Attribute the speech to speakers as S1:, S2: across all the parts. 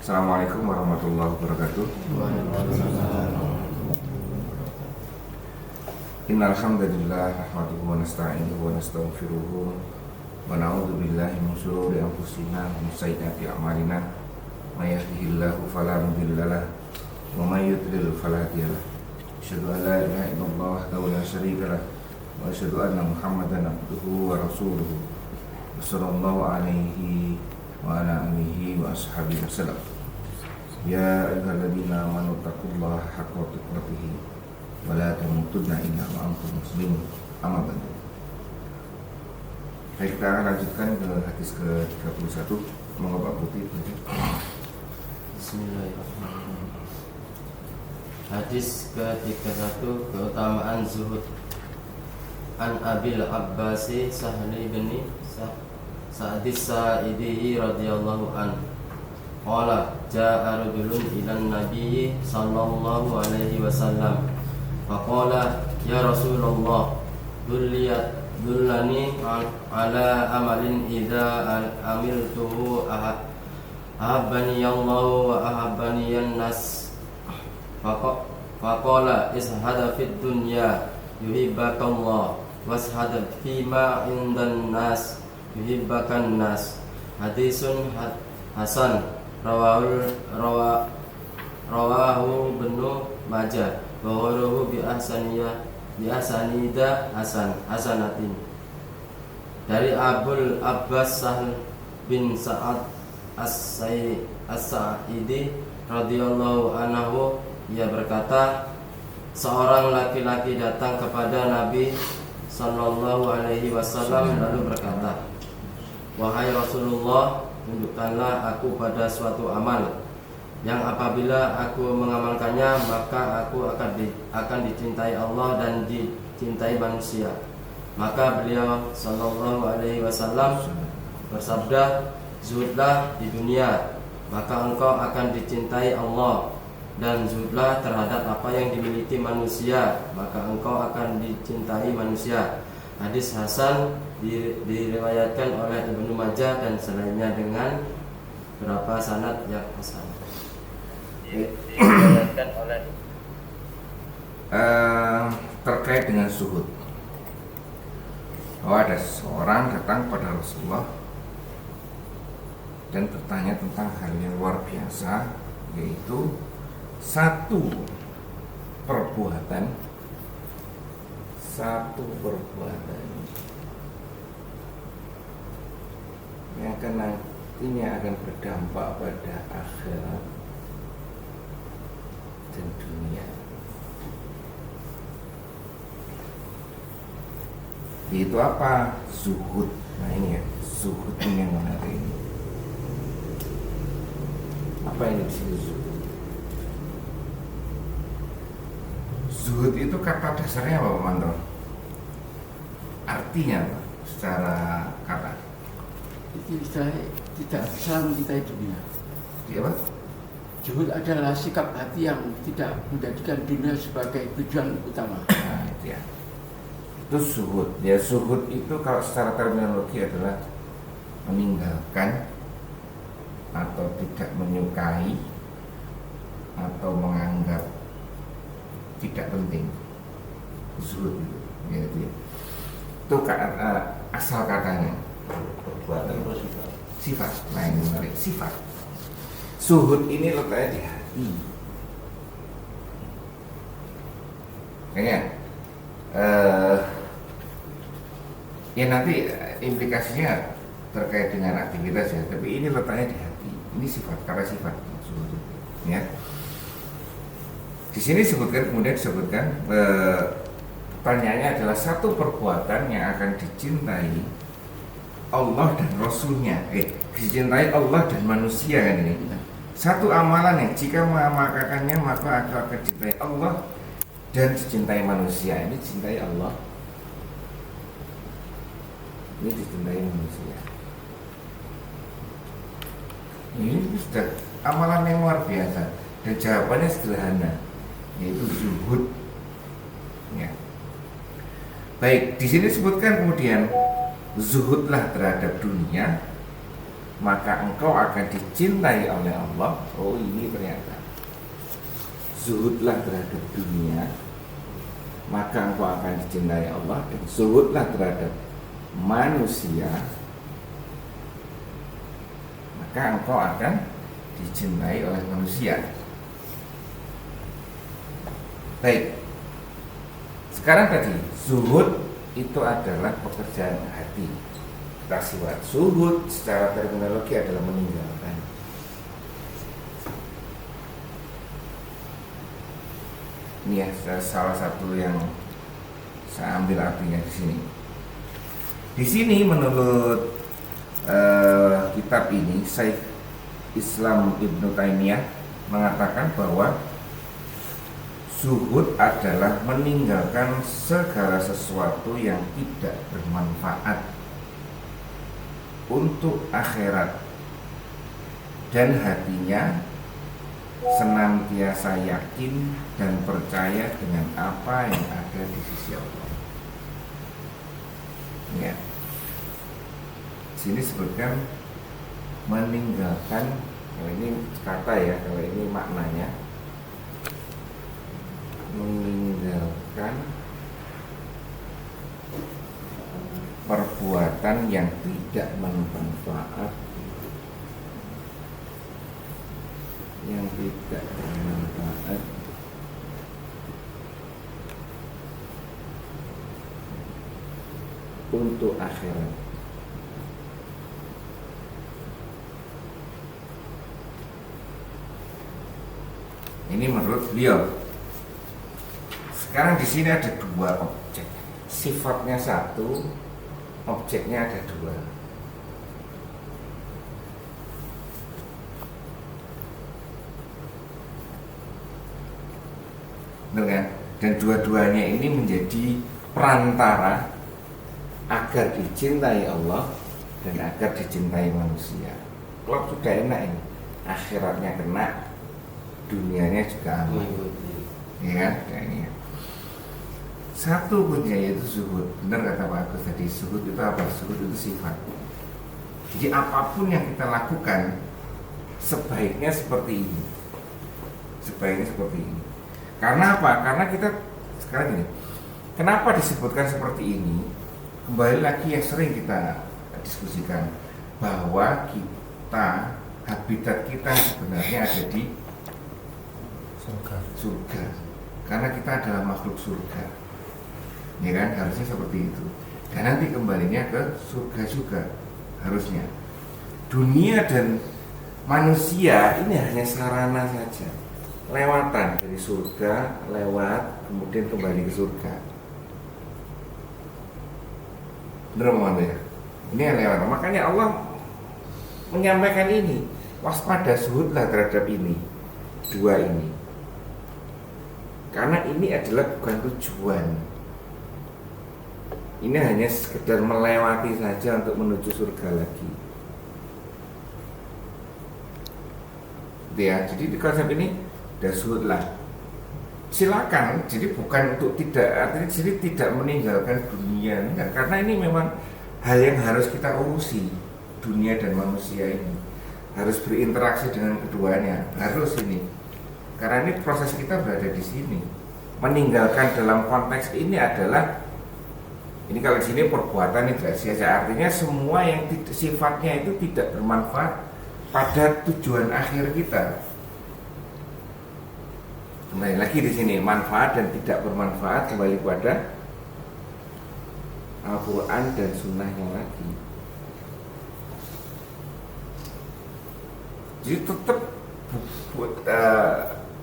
S1: Assalamualaikum warahmatullahi wabarakatuh. Innal hamdalillah nahmaduhu wa nasta'inuhu wa nastaghfiruh wa na'udzu billahi min shururi anfusina wa min sayyiati a'malina may yahdihillahu fala mudilla lahu wa may yudlil fala hadiya lahu. Asyhadu an la ilaha illallah wahdahu la syarika lahu wa asyhadu anna Muhammadan abduhu wa rasuluhu sallallahu alaihi wa ala alihi wa ashabihi wasallam. Ya ayyuhalladzina amanu taqullaha haqqa tuqatih wa la tamutunna illa wa antum muslimun. Amma ba'du. Baik, kita akan lanjutkan ke hadis ke-31. Semoga Pak Putih.
S2: Bismillahirrahmanirrahim. Hadis ke-31, keutamaan zuhud. An Abil Abbasi Sahli bin Sa'dis Sa'idi radhiyallahu an. Qala ja'a rajulun ilan nabiyyi sallallahu alaihi wasallam. Faqala ya Rasulullah, dullani ala amalin idza amiltuhu ahabbani Allah wa ahabbani an-nas. Faqala ishhad fid dunya yuhibbakallah washhad fima indan nas yuhibbakan nas. Hadisun hasan rawahu Ibnu Majah wa ghairuhu bi ahsanida hasanatin. Dari Abul Abbas Sahl bin Sa'ad As-Sa'idi radhiyallahu anhu, ia berkata, seorang laki-laki datang kepada Nabi sallallahu alaihi wasallam lalu berkata, wahai Rasulullah, tunjukkanlah aku pada suatu amal yang apabila aku mengamalkannya maka aku akan dicintai Allah dan dicintai manusia. Maka beliau sallallahu alaihi wasallam bersabda, zuhudlah di dunia maka engkau akan dicintai Allah, dan zuhudlah terhadap apa yang dimiliki manusia maka engkau akan dicintai manusia. Hadis hasan diriwayatkan oleh Ibnu Majah dan selainnya dengan beberapa sanad yang hasan. Diriwayatkan oleh
S1: terkait dengan zuhud. Ada seorang datang pada Rasulullah dan bertanya tentang hal yang luar biasa, yaitu satu perbuatan yang nantinya akan berdampak pada akhirat dan dunia, yaitu apa? Zuhud. Nah ini ya, zuhud ini yang menarik ini. Apa ini disini zuhud? Zuhud itu kata dasarnya apa, Pak Manto? Artinya apa? Secara kata
S3: tidak bisa mencintai dunia.
S1: Apa?
S3: Zuhud adalah sikap hati yang tidak menjadikan dunia sebagai tujuan utama.
S1: Nah itu ya, itu zuhud. Ya, zuhud itu kalau secara terminologi adalah meninggalkan atau tidak menyukai atau menganggap tidak penting. Zuhud itu ya, itu ya. Itu asal katanya. Perbuatan atau sifat. Nah ini menarik, sifat. Zuhud ini letaknya di hati. Kayaknya ya nanti implikasinya terkait dengan aktivitas ya, tapi ini letaknya di hati. Ini sifat, karena sifat zuhud ya. Di sini disebutkan pertanyaannya adalah satu perbuatan yang akan dicintai Allah dan Rasulnya, dicintai Allah dan manusia kan ini. Satu amalan yang jika mengamalkannya maka aku akan dicintai Allah dan dicintai manusia. Ini dicintai Allah, ini dicintai manusia. Ini sudah amalan yang luar biasa dan jawabannya sederhana, yaitu zuhud. Ya. Baik, di sini disebutkan kemudian zuhudlah terhadap dunia maka engkau akan dicintai oleh Allah. Oh, ini ternyata zuhudlah terhadap dunia, maka engkau akan dicintai Allah. Dan zuhudlah terhadap manusia, maka engkau akan dicintai oleh manusia. Baik, sekarang tadi zuhud itu adalah pekerjaan hati. Kita siwat zuhud secara terminologi adalah meninggalkan. Ini ya salah satu yang saya ambil artinya di sini. Di sini menurut kitab ini, Syekh Islam Ibnu Taimiyah mengatakan bahwa zuhud adalah meninggalkan segala sesuatu yang tidak bermanfaat untuk akhirat, dan hatinya senantiasa yakin dan percaya dengan apa yang ada di sisi Allah. Ya, sini sebutkan meninggalkan. Kalau ini kata ya, kalau ini maknanya meninggalkan perbuatan yang tidak bermanfaat, yang tidak bermanfaat untuk akhirat. Ini menurut beliau. Sekarang di sini ada dua objek, sifatnya satu, objeknya ada dua. Benar kan? Dan dua-duanya ini menjadi perantara agar dicintai Allah dan agar dicintai manusia. Kalau sudah enak ini, akhiratnya kena, dunianya juga aman. Ya kan? Kayak ini. Satu punya yaitu zuhud. Benar kata Pak Agus tadi, zuhud itu apa? Zuhud itu sifat. Jadi apapun yang kita lakukan sebaiknya seperti ini. Sebaiknya seperti ini. Karena apa? Karena kita sekarang ini, kenapa disebutkan seperti ini? Kembali lagi yang sering kita diskusikan, bahwa kita, habitat kita sebenarnya ada di surga. Karena kita adalah makhluk surga. Ya kan, harusnya seperti itu. Dan nanti kembalinya ke surga juga harusnya. Dunia dan manusia ini hanya sarana saja, lewatan dari surga, lewat kemudian kembali ke surga. Benar mohon ya. Ini yang lewat. Makanya Allah menyampaikan ini, waspada, zuhudlah terhadap ini, dua ini. Karena ini adalah bukan tujuan. Ini hanya sekedar melewati saja untuk menuju surga lagi. Ya, jadi di konsep ini zuhudlah. Silakan. Jadi bukan untuk tidak, artinya jadi tidak meninggalkan dunia. Enggak, karena ini memang hal yang harus kita urusi, dunia dan manusia ini. Harus berinteraksi dengan keduanya, harus ini. Karena ini proses kita berada di sini. Meninggalkan dalam konteks ini adalah, ini kalau di sini perbuatan itu sia-sia, artinya semua yang sifatnya itu tidak bermanfaat pada tujuan akhir kita. Kembali lagi di sini, manfaat dan tidak bermanfaat kembali pada Al-Quran dan Sunnahnya lagi. Jadi tetap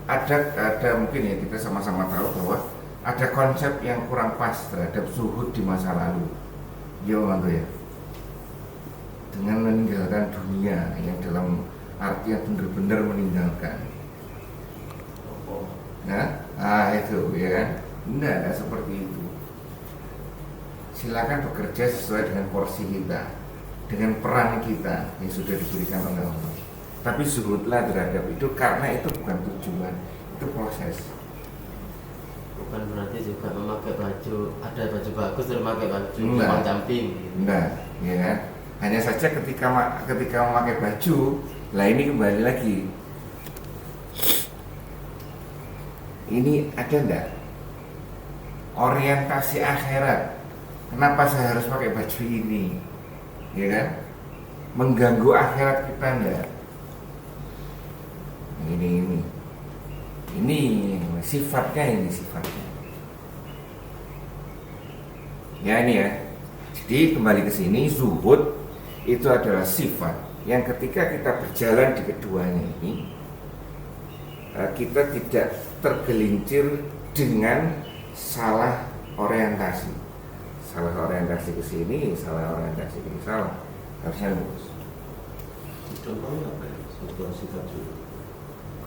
S1: ada mungkin ya, kita sama-sama tahu bahwa ada konsep yang kurang pas terhadap zuhud di masa lalu. Ya Bang ya. Dengan meninggalkan dunia yang dalam artian benar-benar meninggalkan. Nah, itu ya kan. Enggak seperti itu. Silakan bekerja sesuai dengan porsi kita, dengan peran kita yang sudah diberikan oleh Allah. Tapi zuhudlah terhadap itu, karena itu bukan tujuan, itu proses.
S2: Bukan berarti juga memakai baju, ada baju bagus terus memakai baju
S1: Enggak.
S2: camping.
S1: Enggak, ya kan? Hanya saja ketika memakai baju, lah ini kembali lagi. Ini ada enggak orientasi akhirat? Kenapa saya harus pakai baju ini? Ya kan? Mengganggu akhirat kita enggak? Ini sifatnya. Ya ini ya. Jadi kembali ke sini, zuhud itu adalah sifat yang ketika kita berjalan di keduanya ini, kita tidak tergelincir dengan salah orientasi ke sini, salah orientasi ke sini, salah. Harusnya lurus.
S4: Contohnya apa ya? Situasi tadi.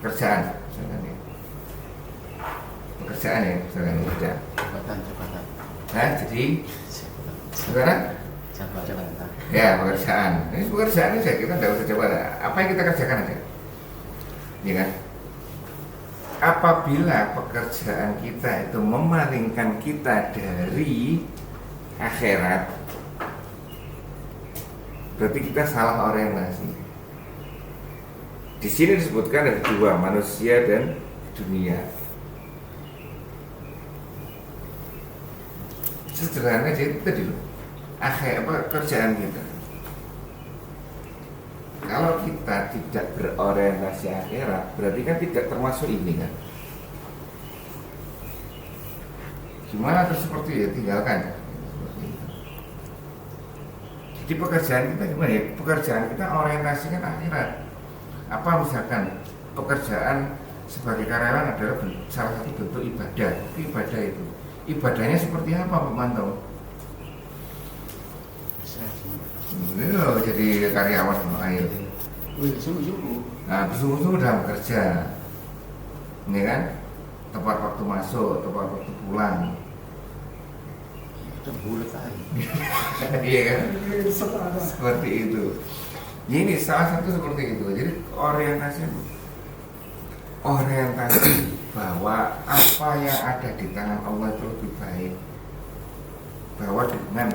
S1: Pekerjaan ya, kerja.
S3: Jabatan.
S1: Nah, jadi sekarang
S3: Jabatan.
S1: ya pekerjaan. Ini pekerjaan saja, kita tidak usah coba. Apa yang kita kerjakan aja, ya kan? Apabila pekerjaan kita itu memalingkan kita dari akhirat, berarti kita salah orientasi. Di sini disebutkan ada dua, manusia dan dunia. Sederhana aja itu tadi loh. Kerjaan kita. Kalau kita tidak berorientasi akhirat, berarti kan tidak termasuk ini kan. Gimana terus seperti ya, tinggalkan. Jadi pekerjaan kita gimana ya? Pekerjaan kita orientasikan akhirat. Apa misalkan pekerjaan sebagai karyawan adalah salah satu bentuk ibadah. Ibadah itu. Ibadahnya seperti apa Pak Manto? Ini loh jadi karyawan air.
S3: Sungguh-sungguh.
S1: Nah, bersungguh-sungguh dalam bekerja, ini kan, tepat waktu masuk, tepat waktu pulang.
S3: Itu bulat aja.
S1: Iya kan? Seperti itu. Ini salah satu seperti itu. Jadi orientasi bahwa apa yang ada di tangan Allah itu lebih baik. Bahwa dengan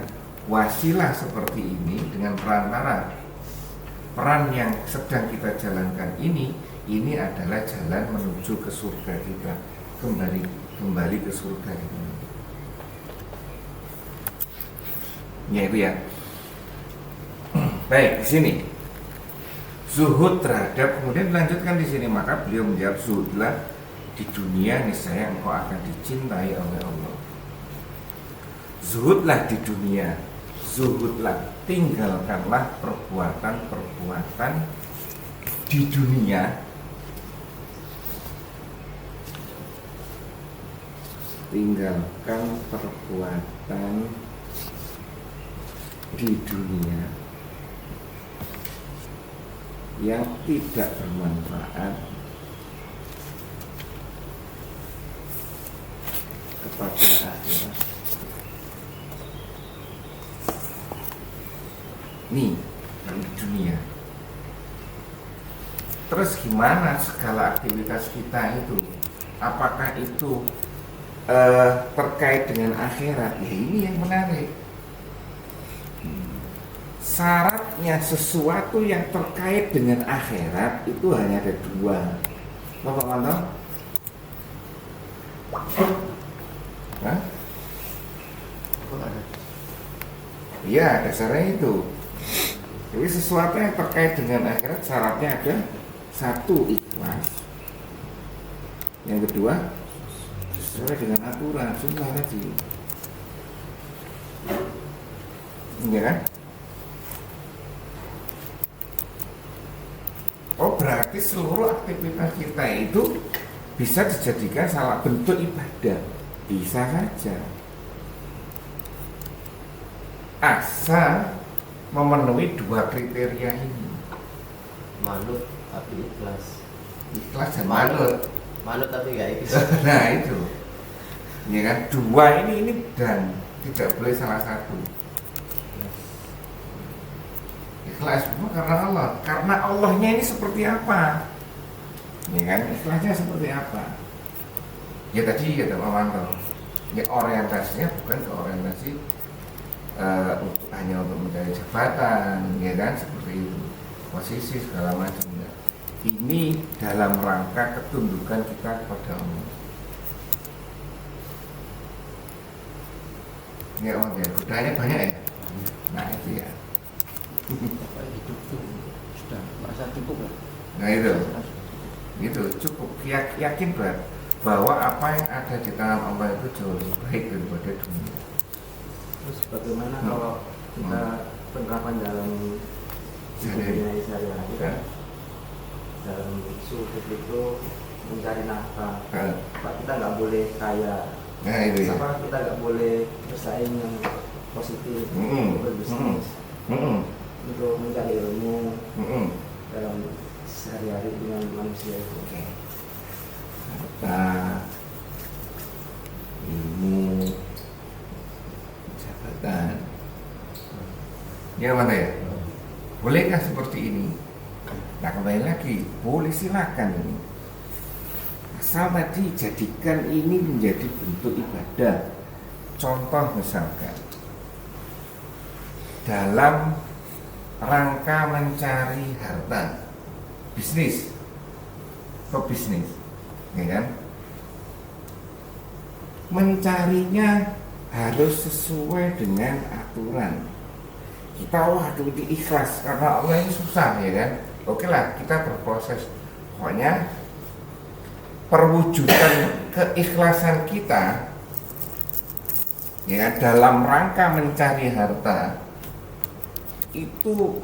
S1: wasilah seperti ini, dengan peran yang sedang kita jalankan ini adalah jalan menuju ke surga kita, kembali ke surga ini. Ya itu ya. Baik, di sini zuhud terhadap, kemudian dilanjutkan di sini, maka beliau menjawab, zuhudlah di dunia, niscaya engkau akan dicintai oleh Allah. Zuhudlah di dunia, zuhudlah, tinggalkanlah perbuatan-perbuatan di dunia, tinggalkan perbuatan di dunia yang tidak bermanfaat kepada akhirat. Nih, di dunia. Terus gimana segala aktivitas kita itu? Apakah itu terkait dengan akhirat? Ya ini yang menarik. Syaratnya sesuatu yang terkait dengan akhirat itu hanya ada dua. Bapak mantap? Hah? Iya, dasarnya itu. Jadi sesuatu yang terkait dengan akhirat syaratnya ada satu, ikhlas. Yang kedua, sesuai dengan aturan sunnah tadi. Iya kan? Oh, berarti seluruh aktivitas kita itu bisa dijadikan salah bentuk ibadah. Bisa saja. Asal memenuhi dua kriteria ini.
S2: Manut tapi ikhlas.
S1: Ikhlas dan manut.
S2: Manut tapi gak ikhlas.
S1: Nah itu, ya kan, dua ini dan tidak boleh salah satu. Ikhlas semua karena Allah. Karena Allahnya ini seperti apa? Ya kan, ikhlasnya seperti apa? Ya tadi kata Pak Manto, ya orientasinya bukan ke orientasi hanya untuk mencari jabatan, ya kan, seperti itu, posisi segala macam. Ya. Ini dalam rangka ketundukan kita kepada Allah. Ya, godanya banyak ya. Nah itu ya.
S3: Bapak hidup itu sudah merasa cukup lah.
S1: Nah itu cukup yakin bahwa apa yang ada di tangan Allah itu jauh lebih baik daripada dunia.
S5: Terus bagaimana kalau kita penerapan dalam dunia sehari-hari kan? Dalam sulit itu mencari nafkah. Pak, kita nggak boleh kaya.
S1: Nah itu ya.
S5: Apa kita nggak boleh bersaing yang positif untuk berbisnis, untuk mencari ilmu dalam sehari-hari dengan manusia itu.
S1: Oke. Harta, ilmu, jabatan. Ya mana ya? Bolehkah seperti ini? Nah kembali lagi, boleh silakan ini. Asal tadi jadikan ini menjadi bentuk ibadah. Contoh misalkan dalam rangka mencari harta, bisnis, pebisnis, ya kan? Mencarinya harus sesuai dengan aturan. Kita waduh ini ikhlas karena Allah ini susah, ya kan? Oke lah, kita berproses. Pokoknya perwujudan keikhlasan kita, ya, dalam rangka mencari harta itu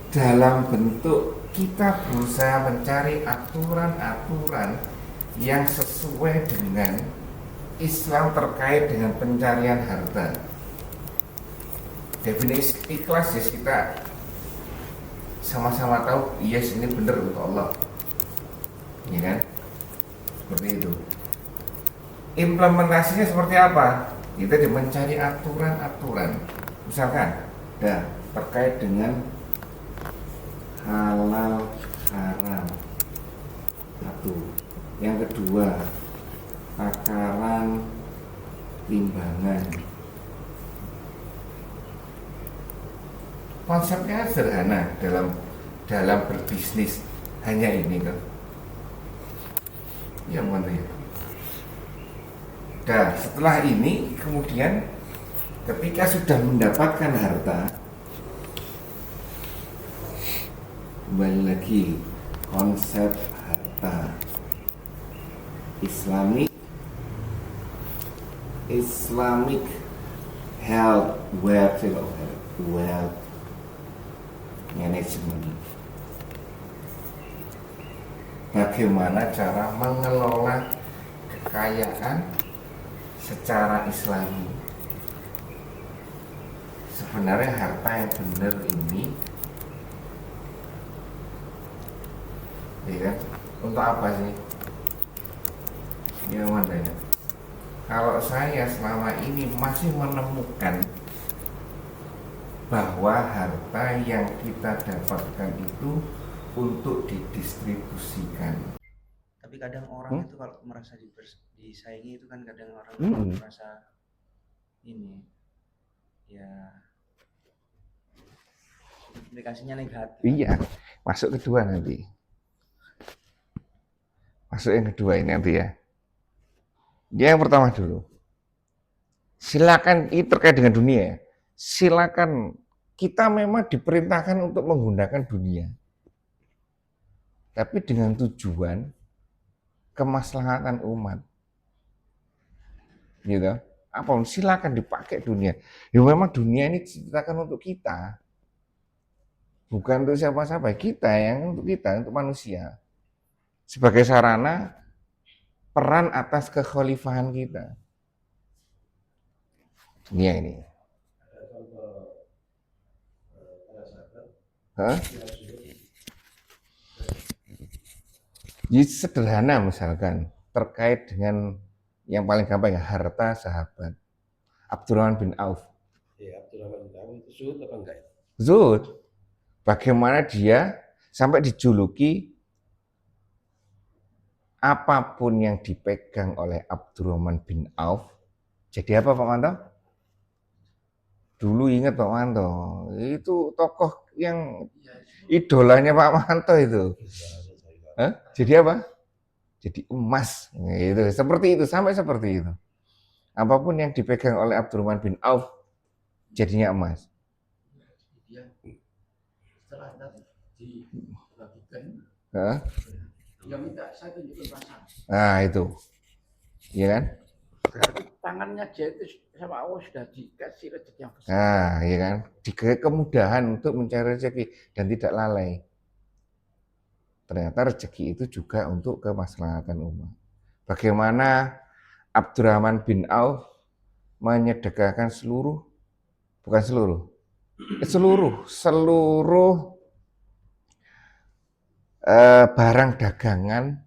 S1: dalam bentuk kita berusaha mencari aturan-aturan yang sesuai dengan Islam terkait dengan pencarian harta. Definisi ikhlas ya, kita sama-sama tahu yes ini benar untuk Allah, ya kan? Seperti itu. Implementasinya seperti apa? Kita mencari aturan-aturan. Misalkan, terkait dengan halal haram. Satu. Yang kedua, takaran timbangan. Konsepnya sederhana dalam berbisnis, hanya ini kan. Yang mana ya? Dan setelah ini kemudian ketika sudah mendapatkan harta, kembali lagi konsep harta Islamic health wealth management. Bagaimana cara mengelola kekayaan secara Islami? Sebenarnya harta yang benar ini, ya kan? Untuk apa sih? Ya mana ya? Kalau saya selama ini masih menemukan bahwa harta yang kita dapatkan itu untuk didistribusikan.
S6: Tapi kadang orang itu kalau merasa disaingi itu kan kadang orang merasa ini ya implikasinya negatif.
S1: Iya, masuk kedua nanti. Masuk yang kedua ini nanti ya. Dia yang pertama dulu. Silakan, ini terkait dengan dunia ya. Silakan, kita memang diperintahkan untuk menggunakan dunia. Tapi dengan tujuan kemaslahatan umat. Gitu. Apa silakan dipakai dunia. Ya memang dunia ini diciptakan untuk kita. Bukan untuk siapa-siapa, kita yang untuk kita, untuk manusia. Sebagai sarana peran atas kekhalifahan kita. Ini. Hah? Jadi sederhana misalkan terkait dengan yang paling gampang ya, harta sahabat Abdurrahman bin Auf.
S4: Ya, Abdurrahman bin Auf itu zuhud apa enggak?
S1: Zuhud. Bagaimana dia sampai dijuluki apapun yang dipegang oleh Abdurrahman bin Auf. Jadi apa Pak Manto? Dulu ingat Pak Manto, itu tokoh yang idolanya Pak Manto itu. Hah? Jadi apa? Jadi emas. Gitu. Seperti itu, sampai seperti itu. Apapun yang dipegang oleh Abdurrahman bin Auf jadinya emas.
S3: Dia setelah dibagikan,
S1: Hah?
S3: dia minta saya tunjukkan pasang.
S1: Nah itu, iya kan?
S3: Berarti tangannya dia itu sama Allah sudah dikasih rezeki yang besar.
S1: Nah, iya kan? Dikasih kemudahan untuk mencari rezeki dan tidak lalai. Ternyata rezeki itu juga untuk kemaslahatan umat. Bagaimana Abdurrahman bin Auf menyedekahkan seluruh barang dagangan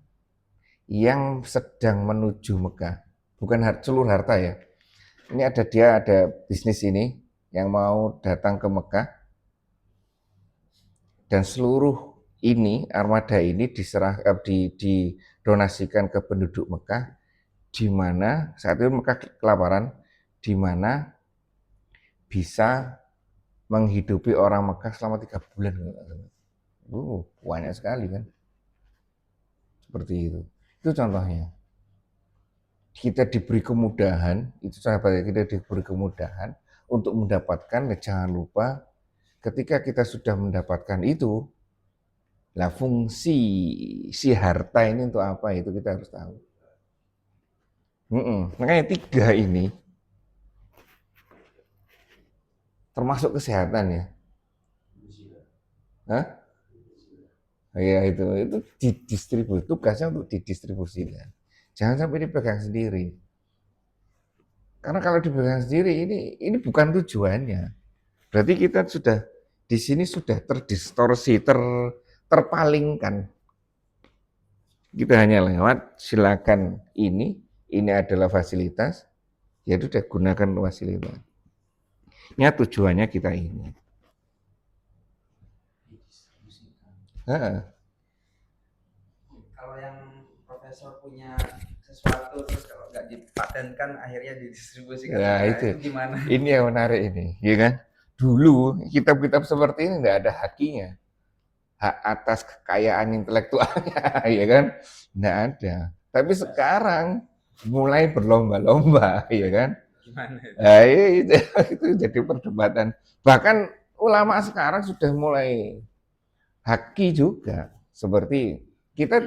S1: yang sedang menuju Mekah. Bukan seluruh harta ya. Ini dia ada bisnis ini yang mau datang ke Mekah. Dan seluruh ini, armada ini didonasikan ke penduduk Mekah, di mana saat itu Mekah kelaparan, di mana bisa menghidupi orang Mekah selama 3 bulan. Banyak sekali kan. Seperti itu. Itu contohnya. Kita diberi kemudahan, itu sahabat kita diberi kemudahan untuk mendapatkan, jangan lupa ketika kita sudah mendapatkan itu, lah fungsi si harta ini untuk apa itu kita harus tahu. Makanya 3 ini termasuk kesehatan ya. Hah? Ya itu didistribusi, tugasnya untuk didistribusikan. Jangan sampai dipegang sendiri. Karena kalau dipegang sendiri ini bukan tujuannya. Berarti kita sudah di sini sudah terdistorsi, terpalingkan. Kita hanya lewat silakan ini adalah fasilitas, ya sudah gunakan fasilitas. Ya tujuannya kita ini.
S6: Kalau yang profesor punya sesuatu terus kalau nggak dipatenkan akhirnya didistribusikan,
S1: Ya,
S6: nah,
S1: itu
S6: gimana?
S1: Ini yang menarik ini, ya kan? Dulu kitab-kitab seperti ini nggak ada hakinya, hak atas kekayaan intelektualnya, ya kan? Nggak ada. Tapi sekarang mulai berlomba-lomba, ya kan?
S6: Gimana?
S1: Nah, itu jadi perdebatan. Bahkan ulama sekarang sudah mulai haki juga, seperti kita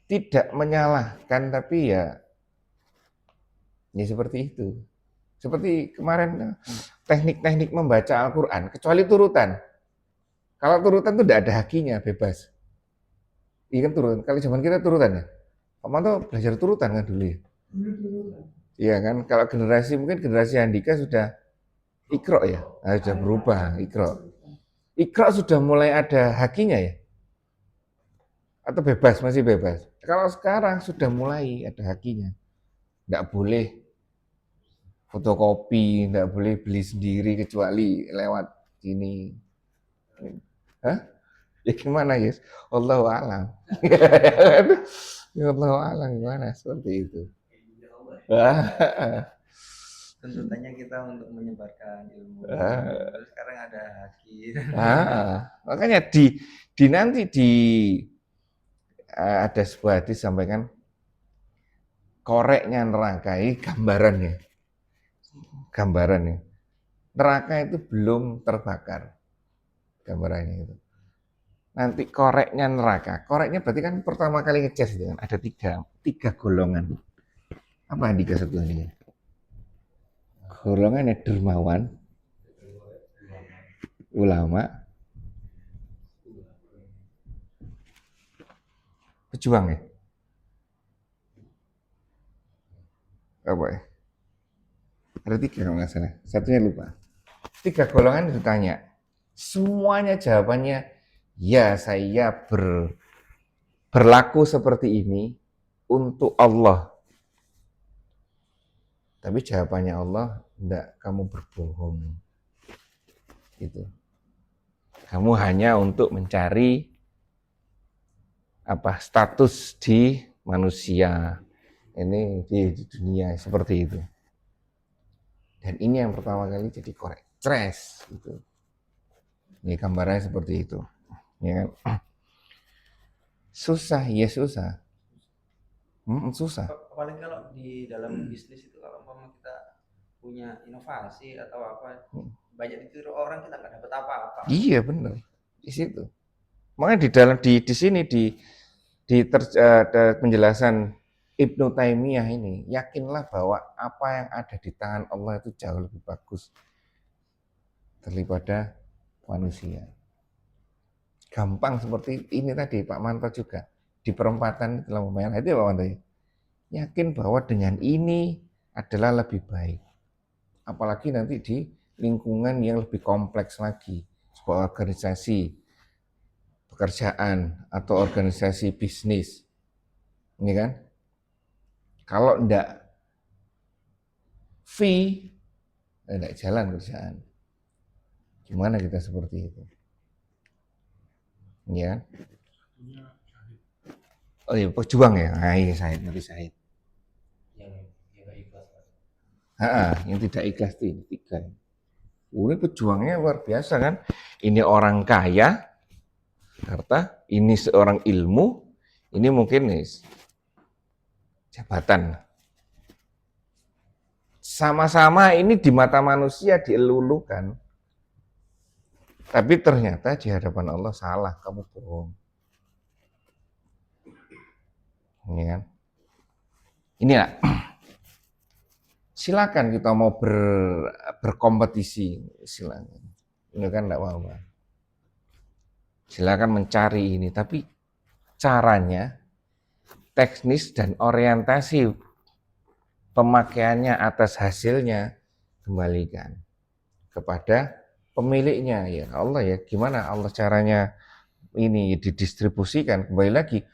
S1: tidak menyalahkan, tapi ya seperti itu. Seperti kemarin teknik-teknik membaca Al-Quran, kecuali turutan. Kalau turutan itu tidak ada hakinya, bebas. Iya kan turutan. Kalau zaman kita turutan ya. Pak Manto belajar turutan kan dulu ya. Iya kan. Kalau mungkin generasi Andika sudah Iqra ya, sudah berubah Iqra. Iqra sudah mulai ada hakinya ya. Atau bebas, masih bebas. Kalau sekarang sudah mulai ada hakinya. Tidak boleh fotokopi, tidak boleh beli sendiri kecuali lewat sini. Hah? Ya gimana ya? Allahu a'lam. Ya Allahu a'lam gimana seperti itu.
S6: Tuntutannya kita untuk menyebarkan ilmu. Terus sekarang ada haki.
S1: Makanya nanti ada sebuah hadis sampaikan koreknya neraka ini gambarannya. Neraka itu belum terbakar. Gambarannya itu. Nanti koreknya neraka. Koreknya berarti kan pertama kali ngecas itu kan ada tiga golongan. Apa Andika sebetulnya? Golongannya dermawan, ulama, pejuang ya. Apa ya? Ada 3 kalau nggak salah. Satunya lupa. 3 golongan ditanya. Semuanya jawabannya, ya saya berlaku seperti ini untuk Allah. Tapi jawabannya Allah, enggak, kamu berbohong. Gitu. Kamu hanya untuk mencari status di manusia. Ini di dunia seperti itu. Dan ini yang pertama kali jadi korek crash gitu. Ini gambarnya seperti itu. Ya kan? Susah, ya susah. Susah.
S6: Apalagi kalau di dalam bisnis itu kalau umpama kita punya inovasi atau apa, banyak ditiru orang, kita nggak dapat apa-apa.
S1: Iya benar di situ. Makanya di sini penjelasan Ibnu Taimiyah ini, yakinlah bahwa apa yang ada di tangan Allah itu jauh lebih bagus daripada manusia. Gampang seperti ini tadi Pak Manto juga di perempatan di lampu merah itu ya Pak Manto ya. Yakin bahwa dengan ini adalah lebih baik. Apalagi nanti di lingkungan yang lebih kompleks lagi, sebuah organisasi pekerjaan atau organisasi bisnis. Ini kan? Kalau enggak fee, enggak jalan kerjaan. Gimana kita seperti itu? Ya. Oh iya, pejuang ya. Nah, ini Syahid, nanti Syahid. Yang tidak ikhlas itu tiga. Ini pejuangnya luar biasa kan? Ini orang kaya, harta, ini seorang ilmu, ini mungkin nih jabatan. Sama-sama ini di mata manusia dielulukan. Tapi ternyata di hadapan Allah salah, kamu bohong. Ini kan? Inilah. Silakan kita mau berkompetisi, silakan. Ini kan enggak apa-apa. Silakan mencari ini, tapi caranya, teknis dan orientasi pemakaiannya atas hasilnya kembalikan kepada pemiliknya. Ya Allah ya, gimana Allah caranya ini didistribusikan? Kembali lagi,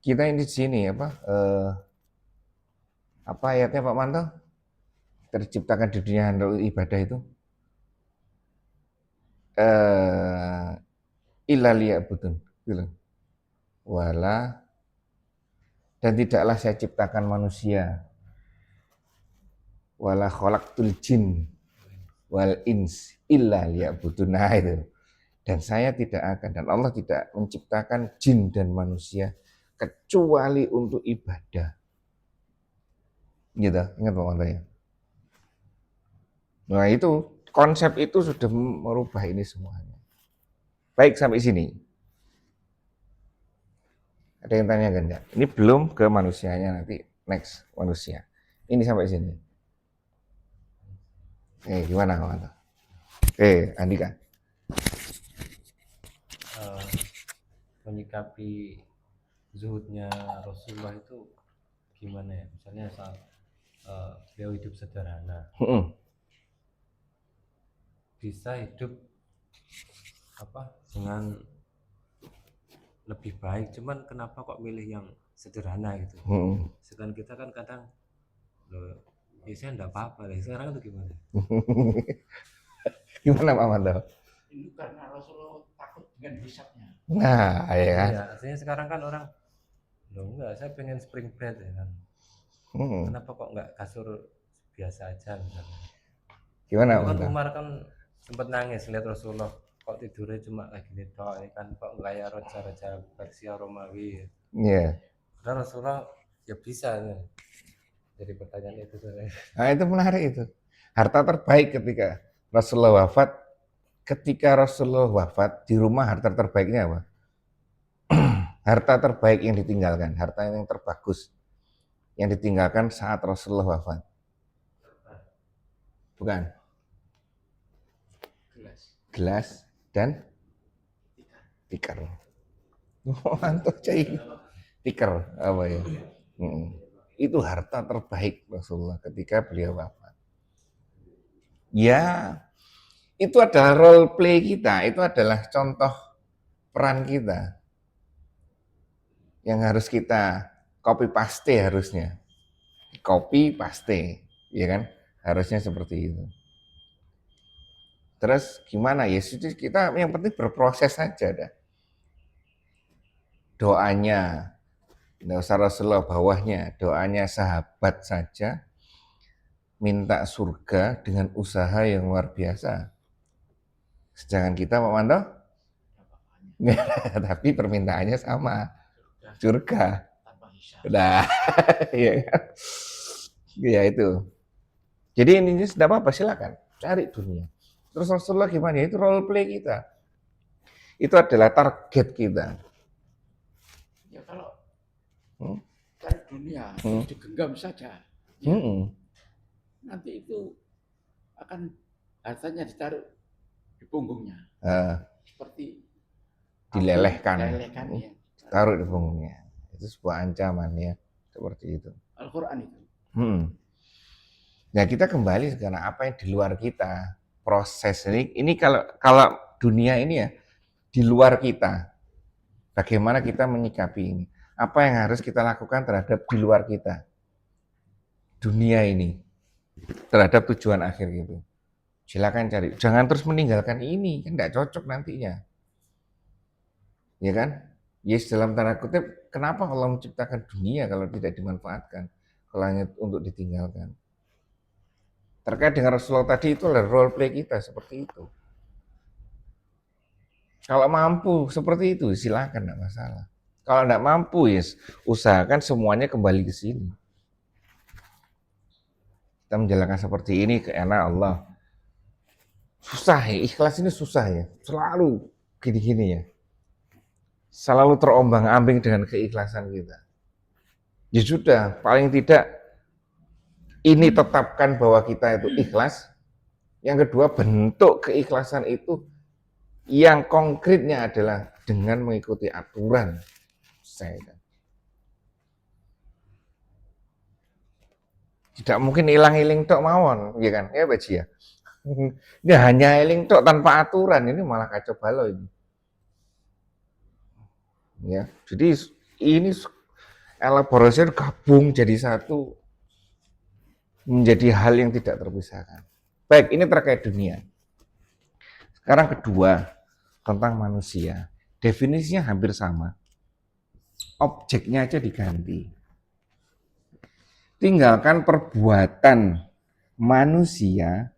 S1: kita ini di sini apa ayatnya Pak Manto? Terciptakan di dunia untuk ibadah itu illa liya'budun gitu. Wala, dan tidaklah saya ciptakan manusia, wala khalaqtul jin wal ins illa liya'budun. Nah itu. Dan saya tidak akan, dan Allah tidak menciptakan jin dan manusia kecuali untuk ibadah. Gitu, ingat Pak Manto ya? Nah itu, konsep itu sudah merubah ini semuanya. Baik, sampai sini. Ada yang tanya enggak? Ini belum ke manusianya, nanti next manusia. Ini sampai sini. Gimana Pak Manto? Andika.
S4: Menyikapi zuhudnya Rasulullah itu gimana ya? Misalnya saat beliau hidup sederhana, bisa hidup dengan lebih baik. Cuman kenapa kok milih yang sederhana gitu? Sedangkan kita kan kadang saya enggak apa-apa deh. Sekarang itu gimana?
S1: Gimana Pak Manto?
S3: Itu karena Rasulullah takut dengan hisabnya.
S1: Nah, ya kan?
S4: Ya, artinya sekarang kan orang, enggak, saya pengen spring bed ya kan. Kenapa kok enggak kasur biasa aja misalnya?
S1: Gimana
S4: kan
S1: Manto?
S4: Umar kan sempat nangis lihat Rasulullah kok tidurnya cuma kayak gini toh, ya kan, kok kayak raja-raja Persia Romawi.
S1: Iya.
S4: Karena Rasulullah ya bisa ya. Jadi pertanyaan itu saya.
S1: Nah itu menarik itu. Harta terbaik ketika Rasulullah wafat. Ketika Rasulullah wafat, di rumah harta terbaiknya apa? Harta terbaik yang ditinggalkan, harta yang terbagus yang ditinggalkan saat Rasulullah wafat. Bukan? Gelas dan tikar. Mantap cai. Tikar apa ya? Itu harta terbaik Rasulullah ketika beliau wafat. Ya, itu adalah role play kita, itu adalah contoh peran kita yang harus kita copy paste harusnya. Copy paste, ya kan? Harusnya seperti itu. Terus gimana ya? Kita yang penting berproses saja dah. Doanya, nggak usah Rasulullah bawahnya, doanya sahabat saja minta surga dengan usaha yang luar biasa. Sedangkan kita, Pak Manto, tapi permintaannya sama, surga. Udah, ya kan? Ya itu. Jadi ini tidak apa-apa, silakan cari dunia. Terus Rasulullah gimana? Itu role play kita. Itu adalah target kita.
S3: Ya kalau cari dunia digenggam saja, nanti itu akan hartanya ditaruh di punggungnya, seperti
S1: dilelehkan,
S3: ya.
S1: taruh di punggungnya. Itu sebuah ancaman ya, seperti itu.
S3: Al-Quran itu.
S1: Nah kita kembali sekarang apa yang di luar kita, proses ini kalau dunia ini ya di luar kita, bagaimana kita menyikapi ini, apa yang harus kita lakukan terhadap di luar kita, dunia ini, terhadap tujuan akhir gitu. Silakan cari, jangan terus meninggalkan ini, kan nggak cocok nantinya, ya kan? Yes, dalam tanda kutip, kenapa Allah menciptakan dunia kalau tidak dimanfaatkan, kalau hanya untuk ditinggalkan? Terkait dengan Rasulullah tadi itu adalah role play kita seperti itu. Kalau mampu seperti itu silakan, tidak masalah. Kalau tidak mampu yes, usahakan semuanya kembali ke sini. Kita menjalankan seperti ini ke enak Allah. Susah ya, ikhlas ini susah ya. Selalu gini-gini ya. Selalu terombang-ambing dengan keikhlasan kita. Ya sudah, paling tidak ini tetapkan bahwa kita itu ikhlas. Yang kedua, bentuk keikhlasan itu yang konkretnya adalah dengan mengikuti aturan. Tidak mungkin ilang-iling tok mawon, ya kan? Ya Baji ya. Ini hanya iling tok tanpa aturan, ini malah kacau balau ini. Ya, jadi ini elaborasi gabung jadi satu, menjadi hal yang tidak terpisahkan. Baik, ini terkait dunia. Sekarang kedua, tentang manusia. Definisinya hampir sama. Objeknya aja diganti. Tinggalkan perbuatan manusia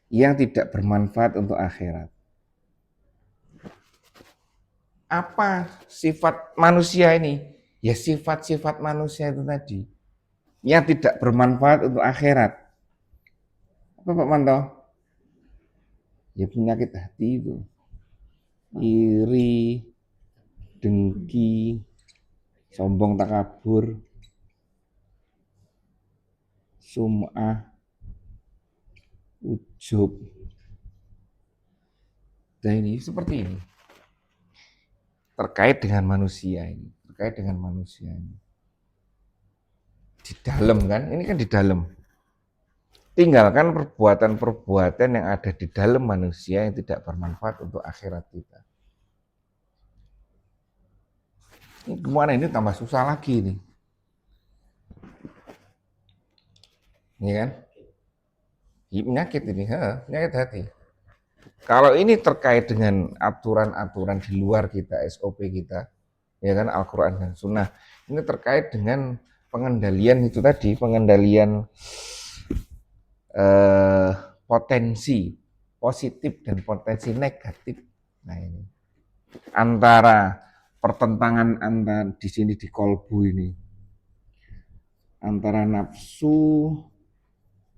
S1: yang tidak bermanfaat untuk akhirat. Apa sifat manusia ini? Ya sifat-sifat manusia itu tadi yang tidak bermanfaat untuk akhirat. Apa Pak Manto? Ya penyakit hati itu, iri, dengki, sombong takabur, sum'ah, ujub. Dan ini seperti ini. Terkait dengan manusia ini, di dalam kan, ini kan di dalam. Tinggalkan perbuatan-perbuatan yang ada di dalam manusia yang tidak bermanfaat untuk akhirat kita. Ini gimana, ini tambah susah lagi nih. Ini kan? Penyakit ini, penyakit hati. Kalau ini terkait dengan aturan-aturan di luar kita, SOP kita, ya kan, Al-Quran dan Sunnah, ini terkait dengan pengendalian itu tadi, pengendalian potensi positif dan potensi negatif. Nah ini antara pertentangan antara di sini di kolbu ini, antara nafsu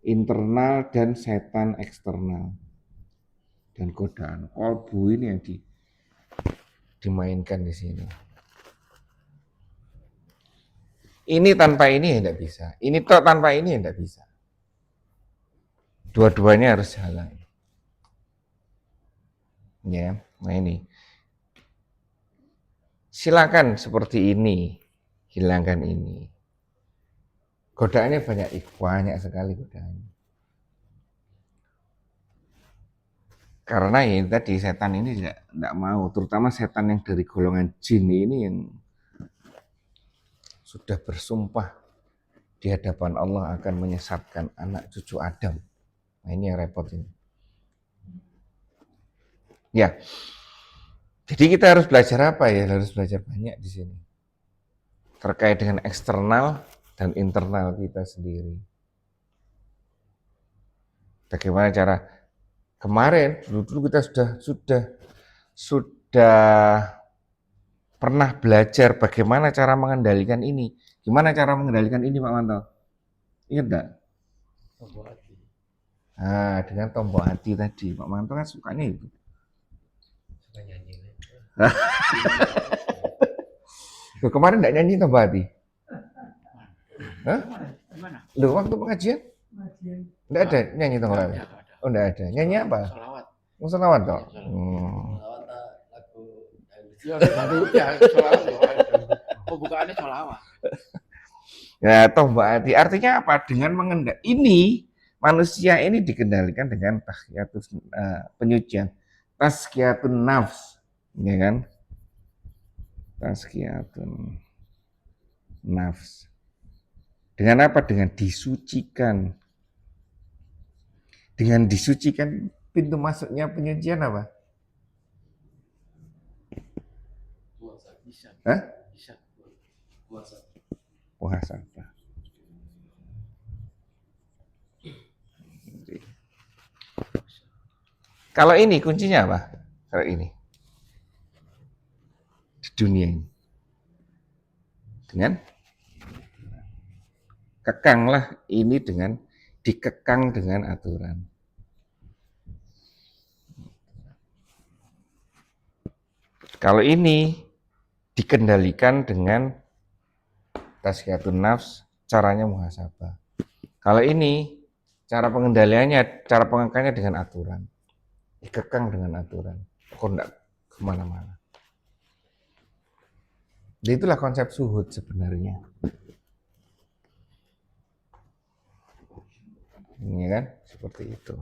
S1: internal dan setan eksternal. Dan godaan kolbu ini yang dimainkan di sini. Ini tanpa ini tidak bisa. Ini toh tanpa ini tidak bisa. Dua-duanya harus jalan. Ya, nah ini. Silakan seperti ini, hilangkan ini. Godaannya banyak sekali godaannya. Karena ya tadi setan ini tidak mau, terutama setan yang dari golongan jin ini yang sudah bersumpah di hadapan Allah akan menyesatkan anak cucu Adam. Nah ini yang repot ini. Ya, jadi kita harus belajar apa ya? Harus belajar banyak di sini. Terkait dengan eksternal dan internal kita sendiri. Bagaimana cara kemarin dulu kita sudah pernah belajar bagaimana cara mengendalikan ini. Gimana cara mengendalikan ini, Pak Manto? Ingat enggak?
S4: Tombol hati.
S1: Nah, dengan tombol hati tadi, Pak Manto kan sukanya itu.
S4: Suka nyanyi.
S1: Loh, kemarin enggak nyanyi tombol hati? Hah?
S3: Gimana?
S1: Loh, waktu pengajian? Enggak ada nyanyi tombol hati? Oh, enggak ada. Nyanyi apa?
S3: Sholawat.
S1: Mau selawat toh?
S2: Selawat lagu
S3: Ya, baru ya, sholawat. Pembukaannya sholawat.
S1: Ya, tombol hati artinya apa? Dengan mengendalikan ini, manusia ini dikendalikan dengan penyucian, tazkiyatun nafs, ya kan? Tazkiyatun nafs. Dengan apa? Dengan disucikan. Dengan disucikan, pintu masuknya penyucian apa?
S3: Bisa.
S1: Hah?
S3: Bisa.
S1: Puasa. Kalau ini kuncinya apa? Kalau ini di dunia ini, dengan kekanglah ini dengan dikekang dengan aturan. Kalau ini dikendalikan dengan tazkiyatun nafs, caranya muhasabah. Kalau ini cara pengendaliannya, cara pengangkannya dengan aturan, dikekang dengan aturan, kok enggak kemana-mana. Jadi itulah konsep suhud sebenarnya. Ini kan seperti itu.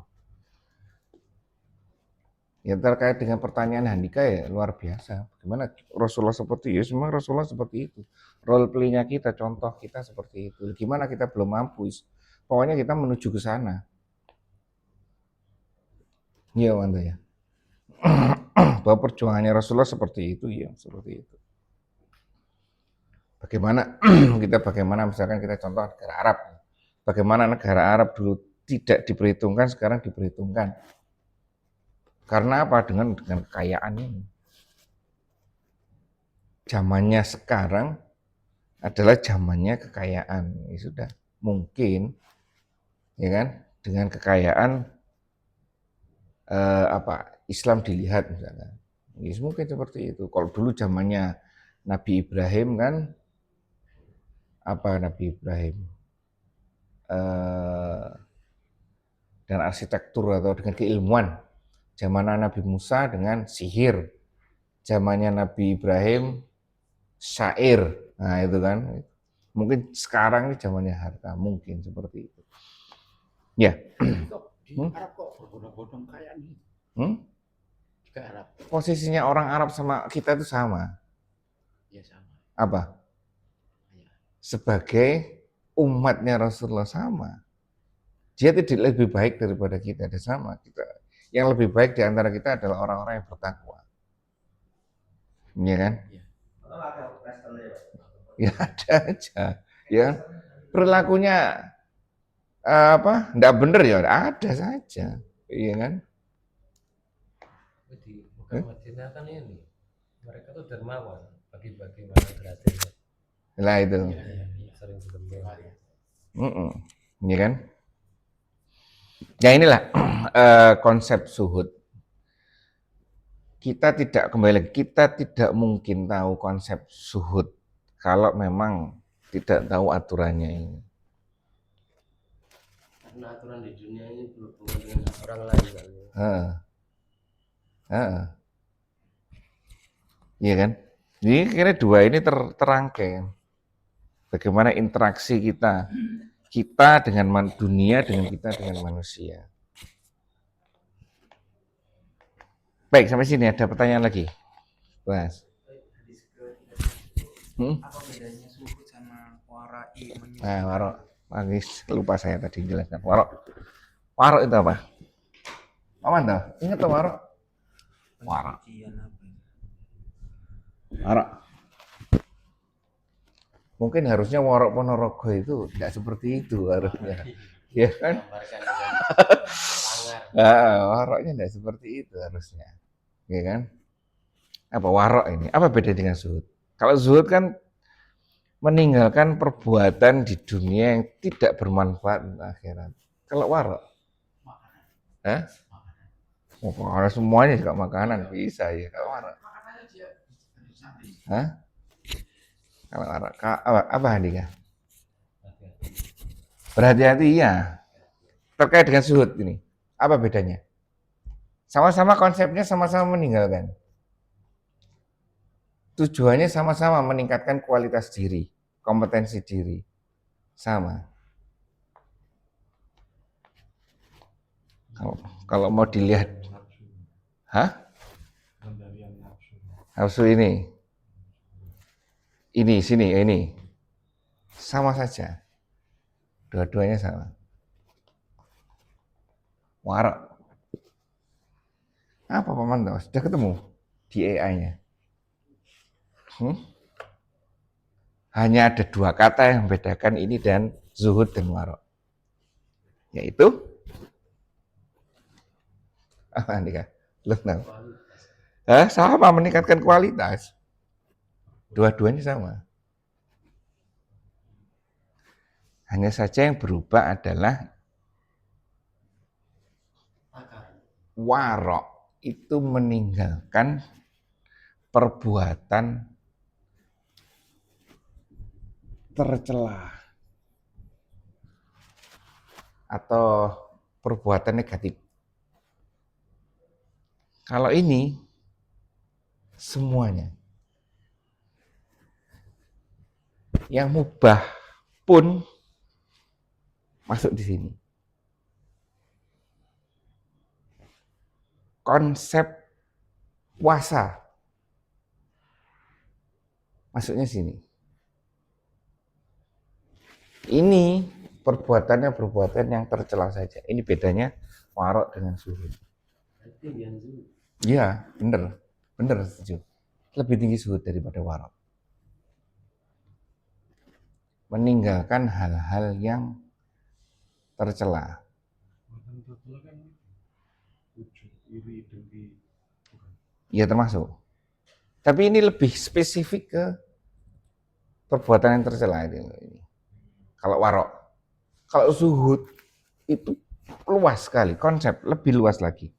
S1: Ya terkait dengan pertanyaan Handika ya luar biasa. Bagaimana Rasulullah seperti itu? Memang Rasulullah seperti itu. Role play-nya kita, contoh kita seperti itu. Gimana kita belum mampu? Pokoknya kita menuju ke sana. Iya, Wanda ya. Bahwa perjuangannya Rasulullah seperti itu, ya seperti itu. Bagaimana misalkan kita contoh negara Arab. Bagaimana negara Arab dulu tidak diperhitungkan, sekarang diperhitungkan. Karena apa? Dengan kekayaan ini. Zamannya sekarang adalah zamannya kekayaan. Ya sudah, mungkin ya kan dengan kekayaan Islam dilihat misalnya. Ya, mungkin seperti itu. Kalau dulu zamannya Nabi Ibrahim kan Nabi Ibrahim dan arsitektur atau dengan keilmuan. Zamannya Nabi Musa dengan sihir. Zamannya Nabi Ibrahim syair. Nah, itu kan. Mungkin sekarang ini zamannya harta, mungkin seperti itu. Ya.
S3: Di Arab kok berbondong-bondong kayak ini. Di Arab.
S1: Posisinya orang Arab sama kita itu sama.
S3: Ya sama.
S1: Apa?
S3: Ya.
S1: Sebagai umatnya Rasulullah sama. Dia tidak lebih baik daripada kita, ada sama kita. Yang lebih baik di antara kita adalah orang-orang yang bertakwa. Iya kan?
S3: Ya.
S1: Ya ada aja. Ya. Perilakunya enggak benar ya, ada saja. Iya kan?
S4: Bukan Madinah kan ini. Mereka tuh dermawan, bagi-bagi makan gratis.
S1: Lah itu.
S4: Sering ketemu.
S1: Iya kan? Ya inilah konsep suhud. Kita tidak mungkin tahu konsep suhud kalau memang tidak tahu aturannya ini.
S2: Karena aturan di dunia ini berhubungan dengan orang lain kan.
S1: Iya kan? Jadi kira dua ini terangkai. Bagaimana interaksi kita dengan dunia, dengan kita dengan manusia. Baik, sampai sini ada pertanyaan lagi, Mas.
S6: Apa bedanya suhud sama warai?
S1: Nah, warok. Lupa saya tadi jelaskan. Warok itu apa? Aman tuh? Ingat tuh warok? Warok. Warok. Mungkin harusnya Warok Ponorogo itu tidak seperti itu harusnya. Ya kan?
S4: Gambarkan dengan sangar.
S1: Waroknya tidak seperti itu harusnya. Ya kan? Apa warok ini? Apa beda dengan zuhud? Kalau zuhud kan meninggalkan perbuatan di dunia yang tidak bermanfaat untuk akhirat. Kalau warok? Oh, kalau semuanya juga makanan bisa ya. Kalau warok? Hah? Kalau warok? Apa Handika? Berhati-hati ya. Terkait dengan zuhud ini. Apa bedanya? Sama-sama konsepnya sama-sama meninggalkan. Tujuannya sama-sama meningkatkan kualitas diri, kompetensi diri. Sama. Kalau mau dilihat, nafsu ini, sini, ini, sama saja. Dua-duanya sama. Warok. Apa Paman tahu? Sudah ketemu di AI-nya? Hanya ada dua kata yang membedakan ini dan zuhud dan warok. Yaitu apa Andika? Belum tahu. Sama, meningkatkan kualitas. Dua-duanya sama. Hanya saja yang berubah adalah warok itu meninggalkan perbuatan tercela atau perbuatan negatif. Kalau ini semuanya yang mubah pun masuk di sini. Konsep puasa masuknya sini. Ini perbuatannya perbuatan yang tercela saja. Ini bedanya warok dengan zuhud. Iya, bener setuju. Lebih tinggi zuhud daripada warok. Meninggalkan hal-hal yang tercela. Iya termasuk. Tapi ini lebih spesifik ke perbuatan yang tercela ini. Kalau warok, kalau zuhud itu luas sekali, konsep lebih luas lagi.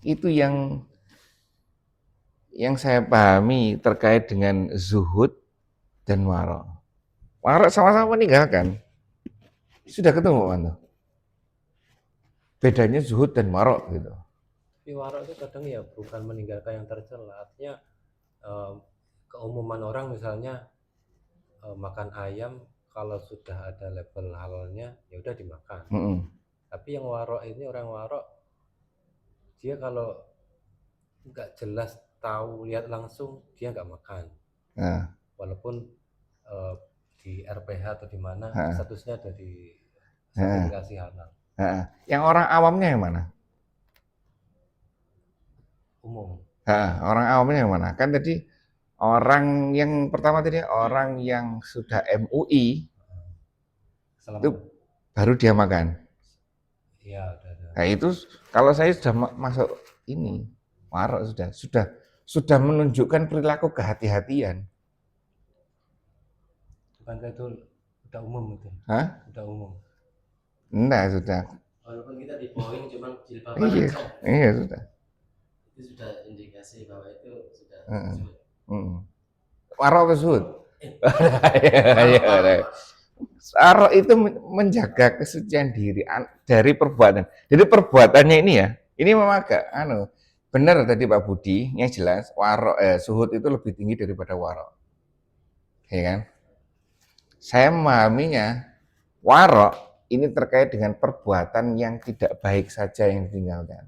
S1: Itu yang saya pahami terkait dengan zuhud dan warok. Warok sama-sama meninggalkan. Sudah ketemu kan? Bedanya zuhud dan warok gitu.
S4: Tapi warok itu kadang ya bukan meninggalkan yang tercela, artinya keumuman orang misalnya makan ayam kalau sudah ada label halalnya ya udah dimakan. Tapi yang warok ini, orang warok, dia kalau nggak jelas tahu lihat langsung dia nggak makan. Walaupun di RPH atau di mana statusnya ada di sertifikasi halal.
S1: Yang orang awamnya yang mana?
S4: Umum.
S1: Orang awamnya yang mana? Kan tadi orang yang pertama tadi orang yang sudah MUI itu baru dia makan.
S4: Iya,
S1: Nah itu kalau saya sudah masuk ini warok sudah menunjukkan perilaku kehati-hatian.
S4: Bukankah itu udah umum itu? Udah umum.
S1: Enggak, sudah.
S2: Walaupun kita di poin cuman jilbab
S1: aja. Iya, sudah.
S2: Itu sudah indikasi bahwa itu sudah
S1: warok atau zuhud? Warok itu menjaga kesucian diri dari perbuatan. Jadi perbuatannya ini ya, ini memang agak benar tadi Pak Budi, yang jelas warok zuhud itu lebih tinggi daripada warok. Ya kan? Saya memahaminya warok ini terkait dengan perbuatan yang tidak baik saja yang ditinggalkan.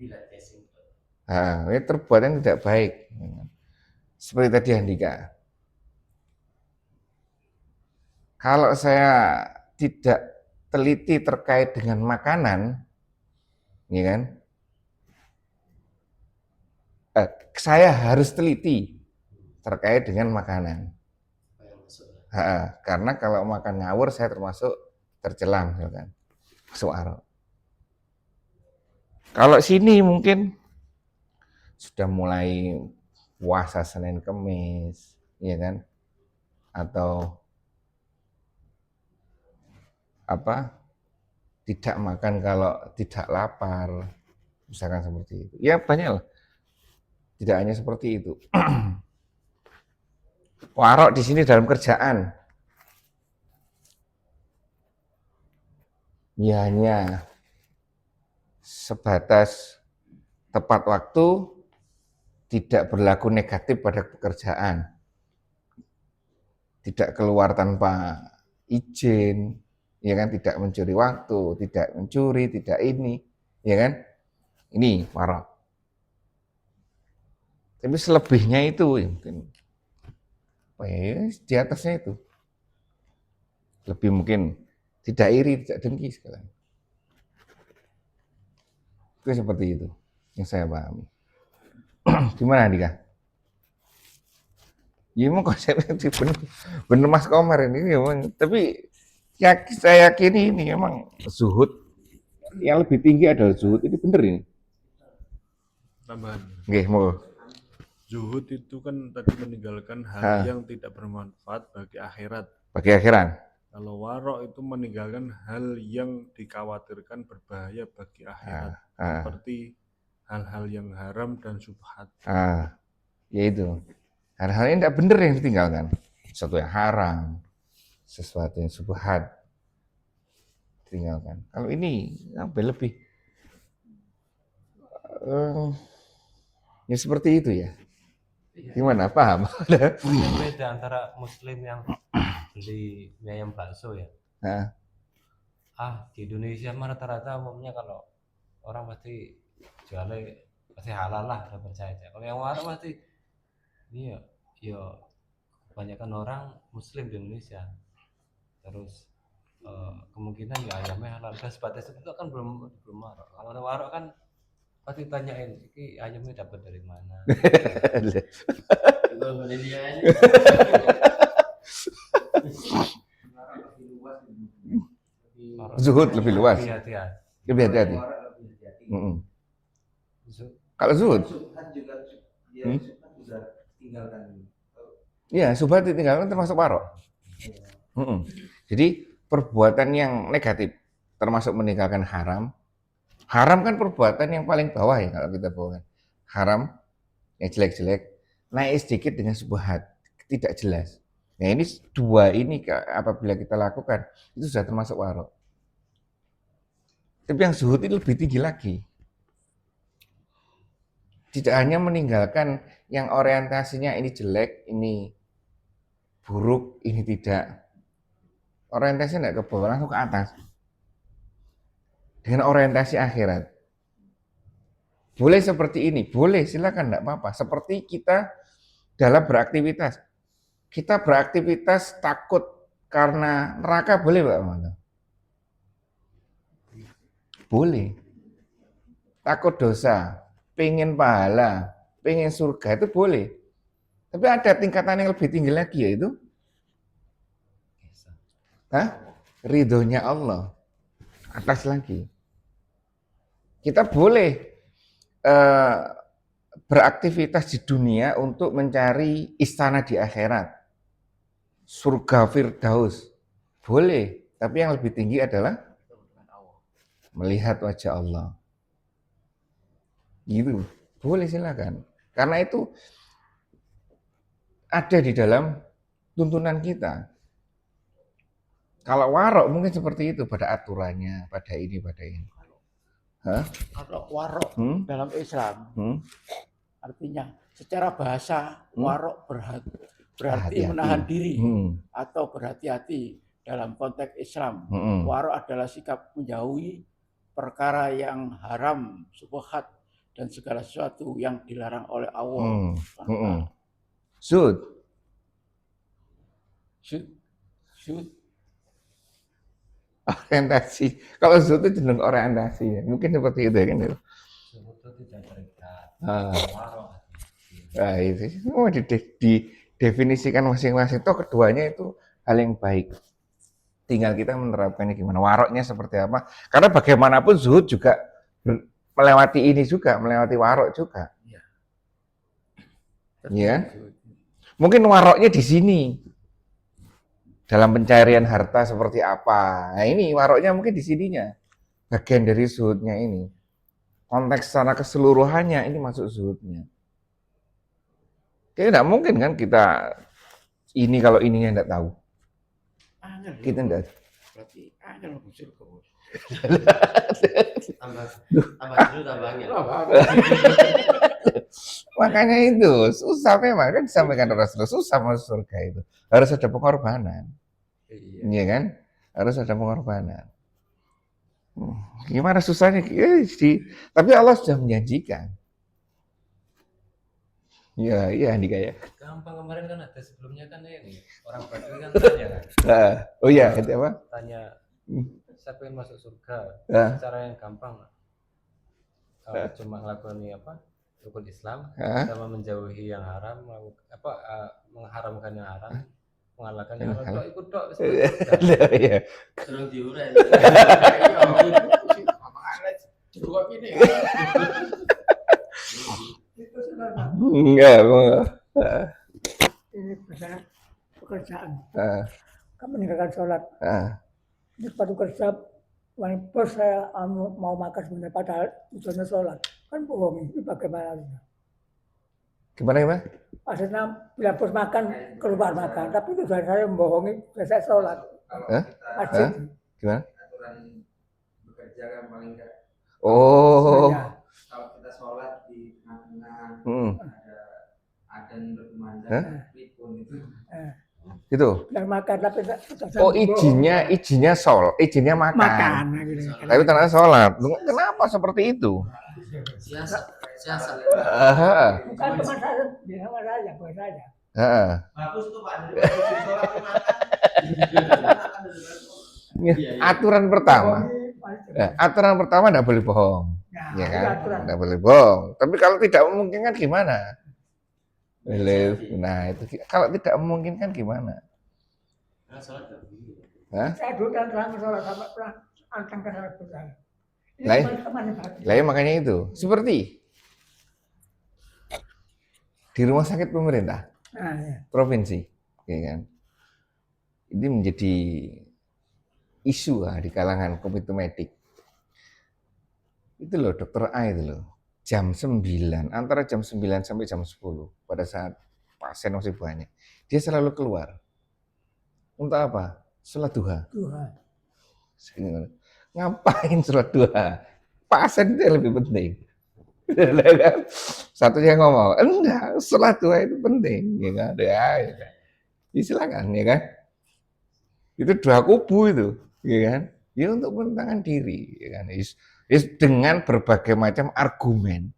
S1: Ini perbuatan yang tidak baik. Seperti tadi Handika. Kalau saya tidak teliti terkait dengan makanan, ya kan? Saya harus teliti terkait dengan makanan. Karena kalau makan ngawur saya termasuk tercela misalkan, masuk waro. Kalau sini mungkin sudah mulai puasa Senin Kemis, ya kan? Atau apa? Tidak makan kalau tidak lapar, misalkan seperti itu. Ya banyak lah. Tidak hanya seperti itu. Warok di sini dalam kerjaan. Ya hanya sebatas tepat waktu, tidak berlaku negatif pada pekerjaan, tidak keluar tanpa izin, ya kan, tidak mencuri waktu, tidak mencuri, tidak ini, ya kan, ini warok. Tapi selebihnya itu ya mungkin di atasnya itu lebih mungkin tidak iri, tidak dengki sekalian. Itu seperti itu yang saya pahami. Gimana Andika? Ya emang konsepnya bener Mas Komar ini memang, tapi ya, saya yakini ini memang zuhud yang lebih tinggi adalah zuhud, ini bener ini.
S7: Tambahan.
S1: Nggih, mau.
S7: Zuhud itu kan tadi meninggalkan hal yang tidak bermanfaat bagi akhirat.
S1: Bagi akhirat.
S7: Kalau warok itu meninggalkan hal yang dikhawatirkan berbahaya bagi akhirat, seperti hal-hal yang haram dan syubhat.
S1: Ya itu. Hal-hal yang tidak benar yang ditinggalkan. Sesuatu yang haram, sesuatu yang syubhat ditinggalkan. Kalau ini lebih ya seperti itu ya. Gimana, paham?
S4: Beda antara muslim yang beli mie ayam bakso ya. Di Indonesia mah rata-rata umumnya kalau orang pasti jualnya pasti halal lah, udah percaya aja. Kalau yang warung pasti ini ya kebanyakan orang muslim di Indonesia. Terus kemungkinan ya ayamnya halal. Dan sebatas itu kan belum warok. Kalau ada warok kan pasti tanyain, ini ayamnya dapat dari mana?
S1: Zuhud lebih luas. Lebih hati-hati. Kalau zuhud, ya subhat ditinggalkan termasuk warok. Jadi perbuatan yang negatif termasuk meninggalkan haram. Haram kan perbuatan yang paling bawah ya kalau kita bawakan. Haram yang jelek-jelek naik sedikit dengan subhat, tidak jelas. Nah ini dua ini apabila kita lakukan itu sudah termasuk warok. Tapi yang zuhud itu lebih tinggi lagi. Tidak hanya meninggalkan yang orientasinya ini jelek, ini buruk, ini tidak. Orientasinya tidak ke bawah, langsung ke atas. Dengan orientasi akhirat. Boleh seperti ini, boleh, silakan, tidak apa-apa. Seperti kita dalam beraktivitas. Kita beraktivitas takut karena neraka, boleh Pak Mano? Boleh. Takut dosa, pengen pahala, pengen surga, itu boleh. Tapi ada tingkatan yang lebih tinggi lagi, yaitu ridhonya Allah. Atas lagi. Kita boleh beraktivitas di dunia untuk mencari istana di akhirat. Surga Firdaus. Boleh. Tapi yang lebih tinggi adalah melihat wajah Allah. Gitu. Boleh, silakan. Karena itu ada di dalam tuntunan kita. Kalau warok mungkin seperti itu, pada aturannya, pada ini, pada ini.
S3: Kalau warok dalam Islam, artinya secara bahasa warok berarti menahan diri atau berhati-hati dalam konteks Islam. Warok adalah sikap menjauhi perkara yang haram, syubhat, dan segala sesuatu yang dilarang oleh Allah.
S1: Zuhud. Orientasi. Kalau zuhud itu jeneng orientasi. Mungkin seperti itu ya kan.
S4: Zuhud itu tidak terikat.
S1: Nah, itu semua didefinisikan masing-masing. Toh keduanya itu hal yang baik. Tinggal kita menerapkannya gimana. Waroknya seperti apa. Karena bagaimanapun zuhud juga melewati ini juga, melewati warok juga. Ya. Mungkin waroknya di sini. Dalam pencarian harta seperti apa. Nah ini waroknya mungkin di sininya. Bagian dari zuhudnya ini. Konteks secara keseluruhannya ini masuk zuhudnya. Tidak mungkin kan kita ini kalau ininya tidak tahu. Kita tidak.
S3: Berarti angel muncul ke
S1: Makanya itu susah memang kan disampaikan Rasulullah, susah masuk surga itu. Harus ada pengorbanan. Iya kan? Harus ada pengorbanan. Gimana susahnya? Tapi Allah sudah menjanjikan. Iya, iya Andika ya.
S4: Gampang, kemarin kan ada sebelumnya kan ini orang Badui kan tanya kan.
S1: Oh iya, itu apa?
S4: Tanya saya pengen masuk surga. Cara yang gampang. Cuma ngelakoni apa? Rukun Islam sama menjauhi yang haram, mengharamkan yang haram, mengalahkan yang haram. Ikut dok.
S1: Iya.
S2: Terus diurai.
S3: juga gini.
S1: Enggak.
S8: Ini misalnya pekerjaan. Kamu meninggalkan sholat. Ini sepatu kerja, bos saya mau makan sebenarnya padahal tujuannya sholat. Kan bohong, ini bagaimana?
S1: Gimana?
S8: Maksudnya bila bos makan, keluar makan. Tapi tujuan saya membohongi, saya sholat. Gimana?
S6: Aturan bekerja kan paling enggak.
S1: Oh.
S6: Kalau kita sholat di tengah-tengah ada adzan berkumandang, rikun itu.
S1: Itu.
S8: Dan makan tapi
S1: oh izinnya makan. Tapi ternyata sholat. Kenapa seperti itu?
S2: Siasat.
S8: Bukan cuma saya, sama saya, buat saya.
S6: Bagus tuh Pak.
S1: Aturan pertama tidak boleh bohong, ya kan? Tidak boleh bohong. Tapi kalau tidak memungkinkan gimana? Nah itu kalau tidak memungkinkan gimana?
S8: Saya dulu dan terang sholat sampai pulang anteng ke sholat besar.
S1: Lain makanya itu seperti di rumah sakit pemerintah, provinsi, ya kan? Ini menjadi isu di kalangan komite medik. Itu loh dokter A itu loh, jam 9, antara jam 9 sampai jam 10 pada saat pasien masih banyak, dia selalu keluar. Untuk apa? Sholat duha. Ngapain sholat duha? Pasien itu lebih penting. Satunya ngomong, enggak, sholat duha itu penting. Ya kan? Ya. Silakan, ya kan? Itu doa kubu itu, ya kan? Ya untuk menenangkan diri, ya kan? Dengan berbagai macam argumen.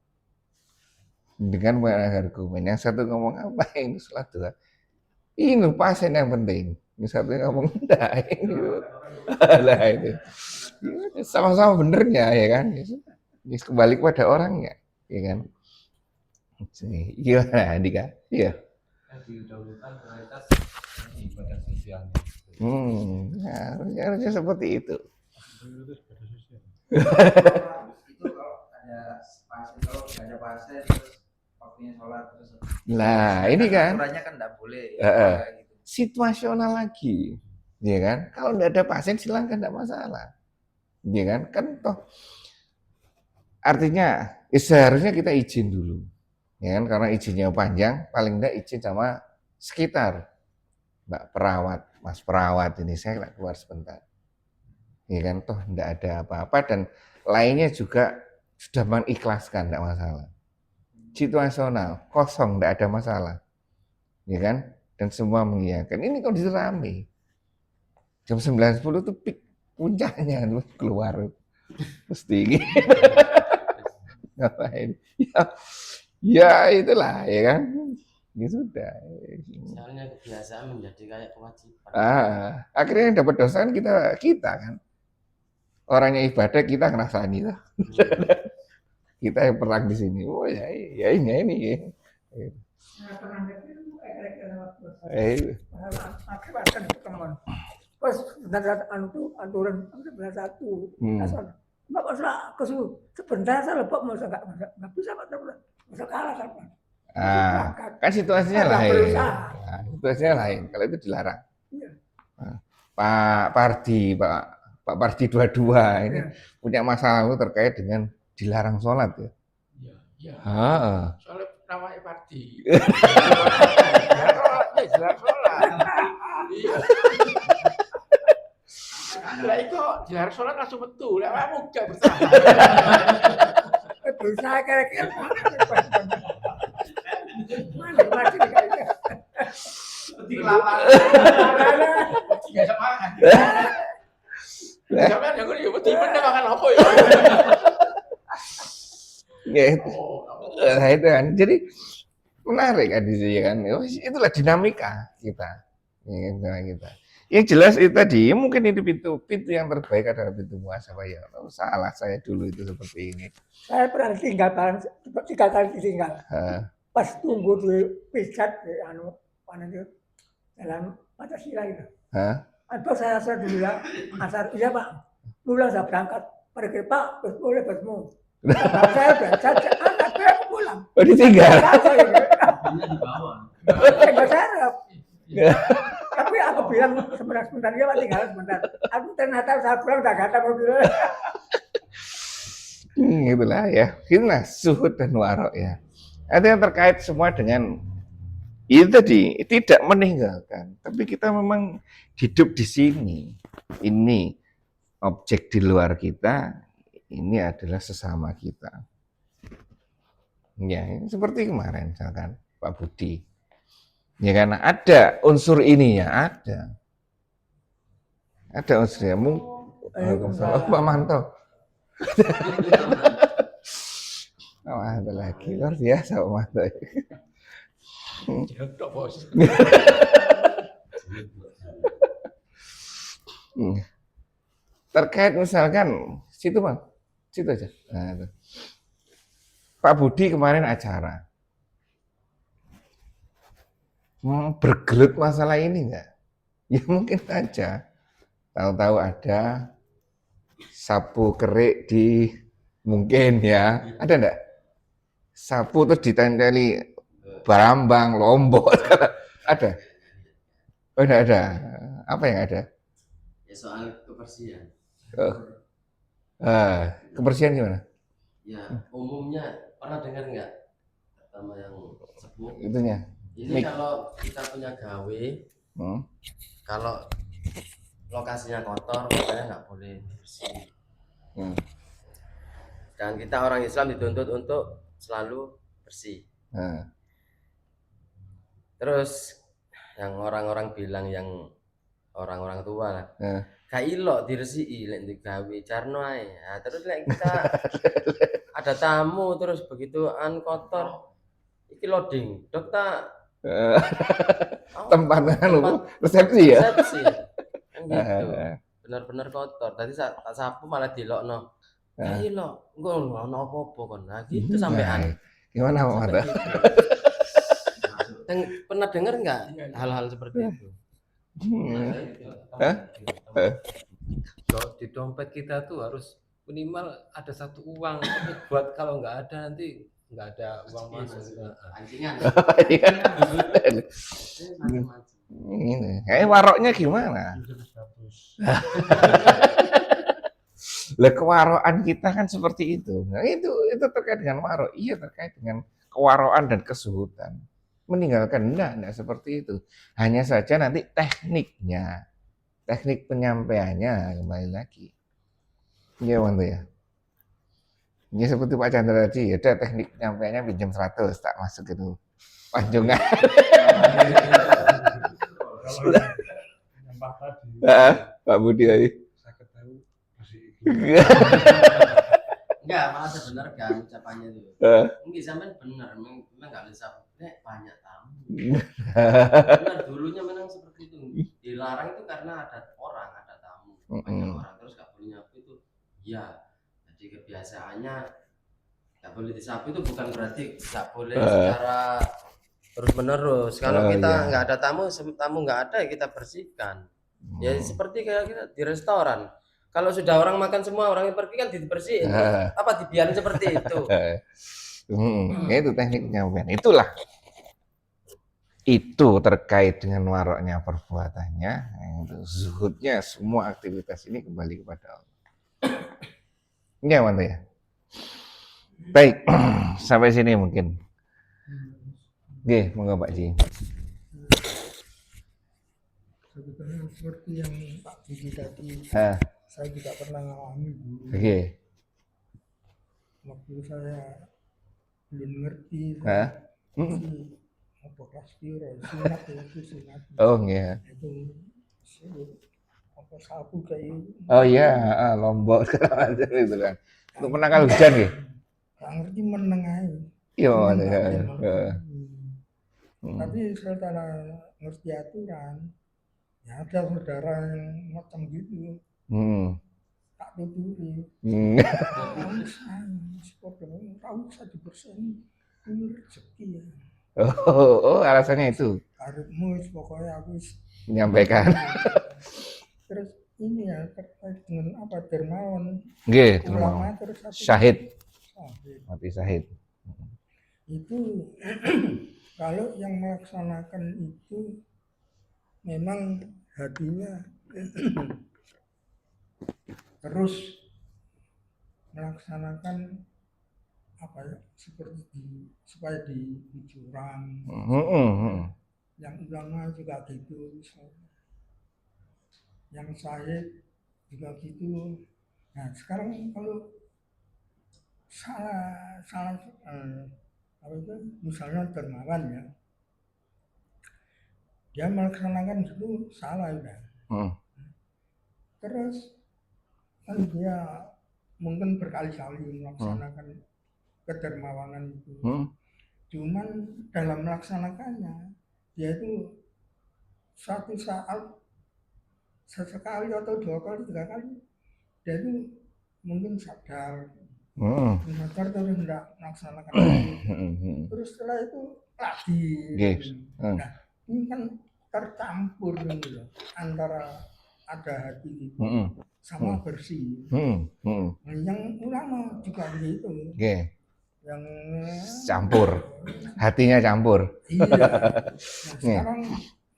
S1: Yang satu ngomong apa ini sholat duha? Ini pasien yang penting. Yang satu ngomong enggak ini. Lah itu. Sama-sama benernya, ya kan? Kembali kepada orangnya, ya kan? Gimana Andika? Iya.
S4: Didahulukan prioritas ibadah sosialnya.
S1: Harusnya seperti itu.
S6: Itu kalau ada pasien terus waktunya sholat terus.
S1: Nah, ini kan
S6: aturannya kan enggak boleh.
S1: Situasional lagi, ya kan? Kalau enggak ada pasien silakan enggak masalah. Ya kan? Kan toh artinya seharusnya kita izin dulu. Ya kan? Karena izinnya panjang, paling enggak izin sama sekitar. Mbak perawat, Mas perawat ini saya keluar sebentar. Ya kan? Toh enggak ada apa-apa dan lainnya juga sudah mengikhlaskan, enggak masalah. Situasional, kosong, enggak ada masalah. Ya kan? Dan semua mengiyakan. Ini kondisi rame. Jam 9.10 itu peak puncaknya keluar. Mesti gitu. Ngapain? Ya itulah, ya kan? Ya sudah.
S2: Soalnya kebiasaan menjadi kayak kewajiban.
S1: Akhirnya yang dapat dosa kan kita kan. Orangnya ibadah kita ngerasain itu. Kita yang perang di sini. Oh ya ini.
S8: Saya pernah itu waktu
S9: Akibatkan teman. Pas benar aturan benar satu. Asal nggak usah kesu sebentar saya lepas masa nggak bisa pak teman. Masa kalah kan.
S1: Kan situasinya lain. Situasinya lain. Kalau itu dilarang. Pak Pardi, Pak Pardi 22 ini punya masalah lalu terkait dengan dilarang sholat ya.
S3: Iya.
S1: Ah.
S3: Soalnya namanya Pardi.
S9: Jelas sholat.
S3: Iya. Lah itu dilarang sholat langsung betul. Lah kamu gak bersama.
S9: Berusaha kira-kira. Mana masih kayaknya.
S3: Seperti kelapa. Gak semangat. Sampai yang gue betul bener makan apa ya?
S1: Ya itu. Nah, itu kan. Jadi menarik kan di sini kan. Itulah dinamika kita. Yang jelas itu tadi, mungkin itu pintu yang terbaik adalah pintu muhasabah ya. Salah saya dulu itu seperti ini.
S9: Saya pernah tinggal 3 kali ditinggal. Pas tunggu di pijat dalam Pancasila itu. Atau saya asal dulu ya, iya Pak. Pulang saya berangkat, pergi Pak, terus boleh bertemu. Saya berangkat, saya pulang.
S1: Oh ditinggal?
S3: Di bawah.
S9: Saya serap. Tapi aku bilang sebentar ya Pak, tinggal sebentar. Aku ternyata saya pulang udah gak ada mobil.
S1: Itulah ya, itulah suhud dan warok ya. Itu yang terkait semua dengan itu tadi, tidak meninggalkan, tapi kita memang hidup di sini. Ini objek di luar kita, ini adalah sesama kita. Ya, seperti kemarin misalkan Pak Budi. Ya karena ada unsur ininya, ada. Ada unsurnya. Waalaikumsalam. Pak Manto. Ada lagi luar biasa Pak Manto.
S3: Jodoh bos.
S1: Terkait misalkan situ Bang, situ aja. Nah, itu. Pak Budi kemarin acara bergelut masalah ini enggak? Ya mungkin saja. Tahu-tahu ada sapu kerik di mungkin ya, ada enggak? Sapu terus ditempeli Barambang, Lombok, ada? Oh, enggak ada. Apa yang ada?
S2: Ya soal kebersihan.
S1: Kebersihan gimana?
S2: Ya umumnya pernah dengar nggak sama yang sepuh?
S1: Itunya.
S2: Ini kalau kita punya gawe, kalau lokasinya kotor, katanya nggak boleh bersih. Dan kita orang Islam dituntut untuk selalu bersih. Terus yang orang-orang bilang yang orang-orang tua lah, kailok diresiki lek digawe carno ae. Nah, terus lek kita ada tamu terus begitu kotor, iki loading, dok tak
S1: tempat resepsi ya.
S2: Resepsi. Kan gitu. Benar-benar kotor. Tadi tak sapu malah dilokno. Kailok, engko ono apa-apa kon. Nah, gitu sampean.
S1: Gimana Pak Mata?
S2: Pernah dengar nggak hal-hal seperti itu?
S4: Di dompet kita tuh harus minimal ada satu uang. Tapi buat kalau nggak ada nanti nggak ada uang masuk.
S2: Anjingan.
S1: Ini, waroknya gimana? Lah kewaroan kita kan seperti itu. Nah, itu terkait dengan warok. Iya terkait dengan kewaroan dan kesuhutan. Meninggalkan enggak seperti itu. Hanya saja nanti tekniknya, teknik penyampaiannya kembali lagi. Iya Bang ya. Ini seperti Pak Chandra tadi, ada teknik penyampaiannya pinjam 100 tak masuk itu. Panjungan. Pak Budi tadi.
S2: Enggak, malah sebenarnya ucapannya itu. Enggak sampean benar, memang enggak bisa banyak tamu. Benar dulunya memang seperti itu. Dilarang itu karena ada tamu, banyak orang terus enggak boleh nyapu itu. Ya, jadi kebiasaannya enggak boleh disapu itu bukan berarti enggak boleh secara terus menerus. Kalau
S1: Oh,
S2: kita
S1: iya.
S2: nggak ada tamu nggak ada ya kita bersihkan. Ya seperti kayak kita di restoran. Kalau sudah orang makan semua, orang yang pergi kan dibersihin. Apa dibiarin seperti itu?
S1: Itu tekniknya, Ben. Itu terkait dengan waroknya perbuatannya, zuhudnya, semua aktivitas ini kembali kepada Allah. Ini aman ya. Baik, sampai sini mungkin. Oke, monggo Pak Ji.
S8: Sebetulnya seperti yang Pak Budi tadi, saya juga pernah mengalami dulu.
S1: Oke.
S8: Waktu saya belum ngerti, apa kelas piro, sunat itu sunat.
S1: Oh iya.
S8: Itu apa sapu kayak.
S1: Oh iya, Lombok sekarang ada itu kan. Untuk menangkal hujan ya.
S8: Nggak ngerti menengahi.
S1: Iya,
S8: Tapi setelah ngerti aturan, ya ada saudara yang macam gitu. Tak tuturi. Tahu 1% ini rezeki ya.
S1: Oh, alasannya itu.
S8: Karibmu pokoknya aku
S1: menyampaikan.
S8: Terus ini ya terkait dengan apa dermawan.
S1: Nggih, dermawan. Syahid. Mati syahid.
S8: Itu kalau yang melaksanakan itu memang hatinya terus melaksanakan apa ya, seperti supaya di curang. Yang ulama juga gitu, yang syahid juga gitu. Nah sekarang kalau salah apa itu misalnya dermawan ya, dia melaksanakan itu salah udah. Terus kan dia mungkin berkali-kali melaksanakan kedermawanan itu. Cuman dalam melaksanakannya dia itu satu saat sesekali atau 2 kali 3 kali dia itu mungkin sadar terus tidak melaksanakan terus setelah itu lagi nah ini kan tercampur gitu loh, antara ada hati gitu sama bersih. Yang ulama juga gitu. Yang
S1: campur, hatinya campur.
S8: Iya. Nah, sekarang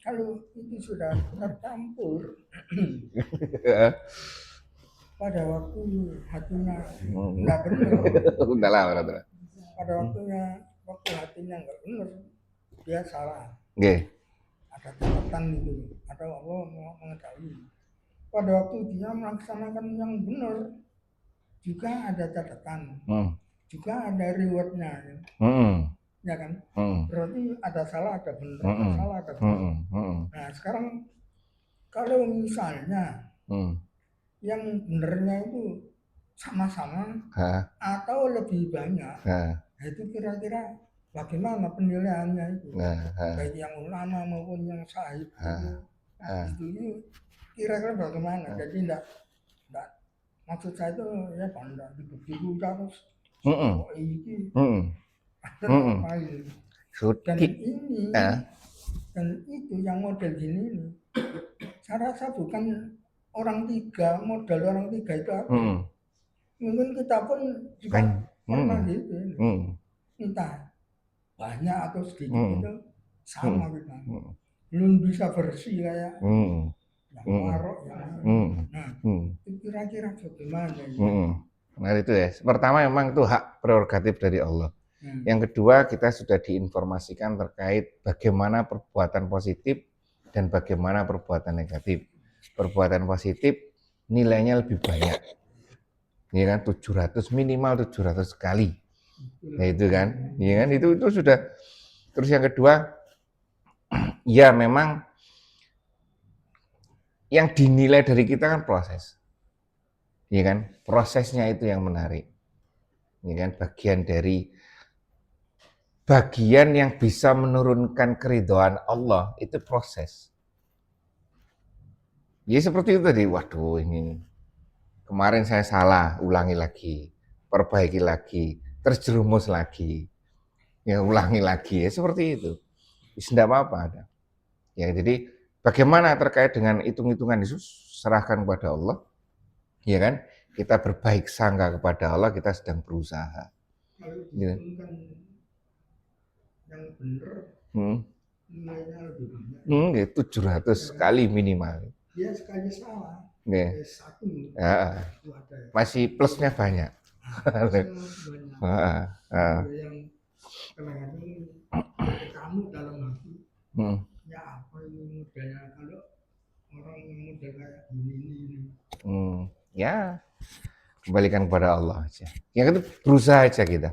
S8: kalau itu sudah tercampur, pada waktu hatinya nggak benar. Pada waktu hatinya nggak benar, dia salah. Ada catatan itu, ada Allah mau mengetahui. Pada waktu dia melaksanakan yang benar, juga ada catatan. Juga ada rewardnya, ya kan? Berarti ada salah, ada benar, ada salah, ada benar. Nah sekarang kalau misalnya yang benernya itu sama-sama atau lebih banyak, itu kira-kira bagaimana penilaiannya itu? Baik yang ulama maupun yang syahid itu kira-kira bagaimana? Jadi enggak maksud saya itu ya benda dibuku terus. Ini apa ini? Dan ini dan itu yang model gini saya rasa bukan orang 3, modal orang 3 itu apa? Mungkin kita pun juga pernah gitu. Entah banyak atau sedikit itu sama kita. Belum bisa bersih kayak yang warok ya. Nah, itu kira-kira bagaimana ya?
S1: Nah itu ya, pertama memang itu hak prerogatif dari Allah. Yang kedua kita sudah diinformasikan terkait bagaimana perbuatan positif dan bagaimana perbuatan negatif. Perbuatan positif nilainya lebih banyak, ya kan 700 minimal 700 kali, nah itu kan, ya kan itu sudah. Terus yang kedua, ya memang yang dinilai dari kita kan proses. Ya kan, prosesnya itu yang menarik. Ya kan, bagian yang bisa menurunkan keridhaan Allah itu proses. Ya seperti itu tadi, waduh ini kemarin saya salah, ulangi lagi, perbaiki lagi, terjerumus lagi, ya ulangi lagi, ya seperti itu. Tidak apa-apa ada. Ya, jadi bagaimana terkait dengan hitung-hitungan itu serahkan kepada Allah. Ya kan? Kita berbaik sangka kepada Allah, kita sedang berusaha.
S8: Kalau
S1: Gitu.
S8: itu kan yang benar nilainya lebih
S1: Ya,
S8: banyak.
S1: 700 kali minimal.
S8: Dia sekali salah.
S1: Ya.
S8: Satu
S1: Ya.
S8: itu ada.
S1: Masih plusnya banyak.
S8: Plusnya banyak.
S1: Yang
S8: Kadang-kadang kamu dalam hati, ya apa ini modalnya kalau orang modal kayak gini.
S1: Ya, kembalikan kepada Allah aja. Yang itu berusaha aja kita.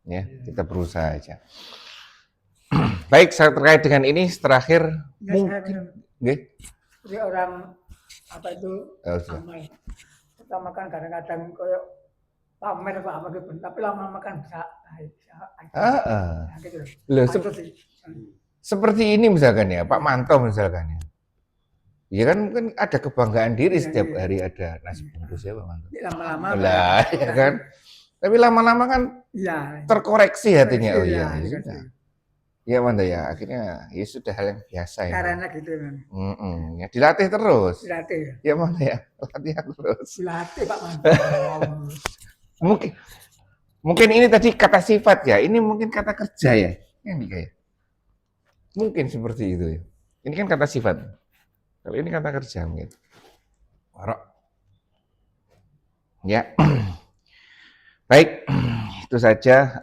S1: Ya, kita berusaha aja. Baik, saya terkait dengan ini terakhir mungkin
S8: Jadi orang apa itu amal. Pertama kan kadang-kadang kayak pamer apa gitu, tapi lama-lama kan bisa baik. Gitu.
S1: Loh, seperti ini misalkan ya, Pak Manto misalkan ya. Ya kan mungkin ada kebanggaan diri setiap hari ada nasi bungkus ya Pak Manto.
S8: Lama-lama
S1: lah, ya kan. Tapi lama-lama kan terkoreksi hatinya. Oh iya, ya sudah. Ya Manto ya, akhirnya ya sudah hal yang biasa ya.
S8: Karena gitu kan.
S1: Ya dilatih terus.
S8: Dilatih.
S1: Ya Manto ya, latihan terus.
S8: Dilatih Pak Manto.
S1: Mungkin ini tadi kata sifat ya, ini mungkin kata kerja ya. Ini kayak. Mungkin seperti itu ya. Ini kan kata sifat. Kalau ini kata kerja mungkin. Warok. Ya. Baik, itu saja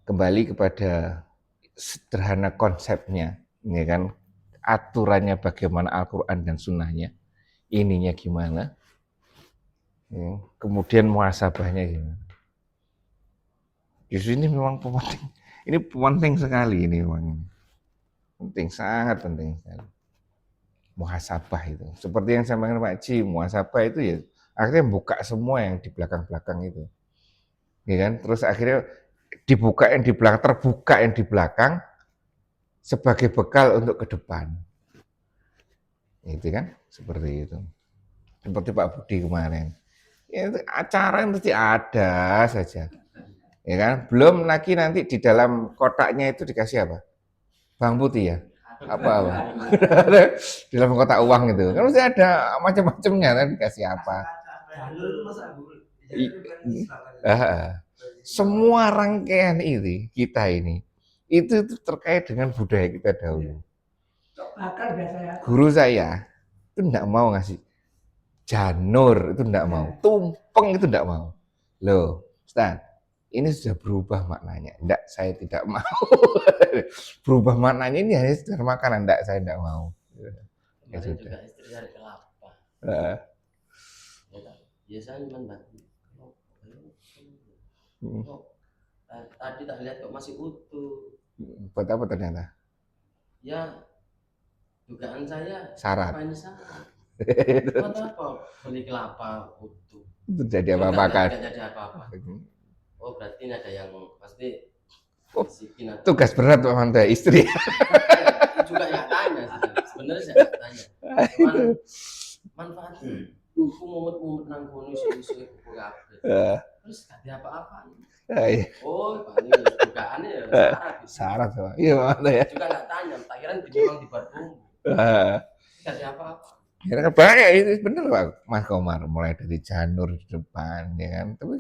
S1: kembali kepada sederhana konsepnya, ya kan? Aturannya bagaimana Al-Qur'an dan sunnahnya. Ininya gimana? Ya. Kemudian muhasabahnya gimana? Justru ini memang penting. Ini penting sekali ini memang. Penting, sangat penting sekali. Muhasabah itu. Seperti yang saya sampaikan Pak Ji, muhasabah itu ya akhirnya buka semua yang di belakang-belakang itu. Ya kan? Terus akhirnya dibuka yang di belakang, terbuka yang di belakang sebagai bekal untuk ke depan. Itu kan? Seperti itu. Seperti Pak Budi kemarin. Ya, acara yang mesti ada saja. Ya kan? Belum lagi nanti di dalam kotaknya itu dikasih apa? Bang Putih ya? Apa? Di dalam kotak uang itu. Kan mesti ada macam-macamnya, kan dikasih apa? Semua rangkaian ini, kita ini, itu terkait dengan budaya kita dahulu. Guru saya itu enggak mau ngasih janur, itu enggak mau. Tumpeng itu enggak mau. Loh, Ustaz, ini sudah berubah maknanya. Enggak, saya tidak mau. Berubah maknanya ini hanya sekedar makanan. Enggak, saya enggak mau. Ya sudah.
S2: Juga istri cari kelapa. Ya saya cuma bantu. Tadi tak lihat kok masih utuh.
S1: Buat apa ternyata?
S2: Ya, dugaan saya
S1: syarat.
S2: Apa ini syarat? Buat apa beli kelapa utuh?
S1: Itu jadi apa-apa kan?
S2: Tidak jadi apa-apa. Oh berarti ini ada yang pasti
S1: tugas berat Pak Manto, istri.
S2: Juga nggak tanya sebenarnya saya nggak tanya. Cuman manfaatnya. Tuku mumet-mumet nang kono isu-isu buku kabeh. Terus gak ada apa-apa. Oh, ini dugaannya ya
S1: syarat. Iya Manto ya.
S2: Juga nggak tanya, tak kira memang dibuat bumbu. Gak ada apa-apa.
S1: Ya banyak itu benar Pak Mas Komar, mulai dari janur di depan ya kan. Tapi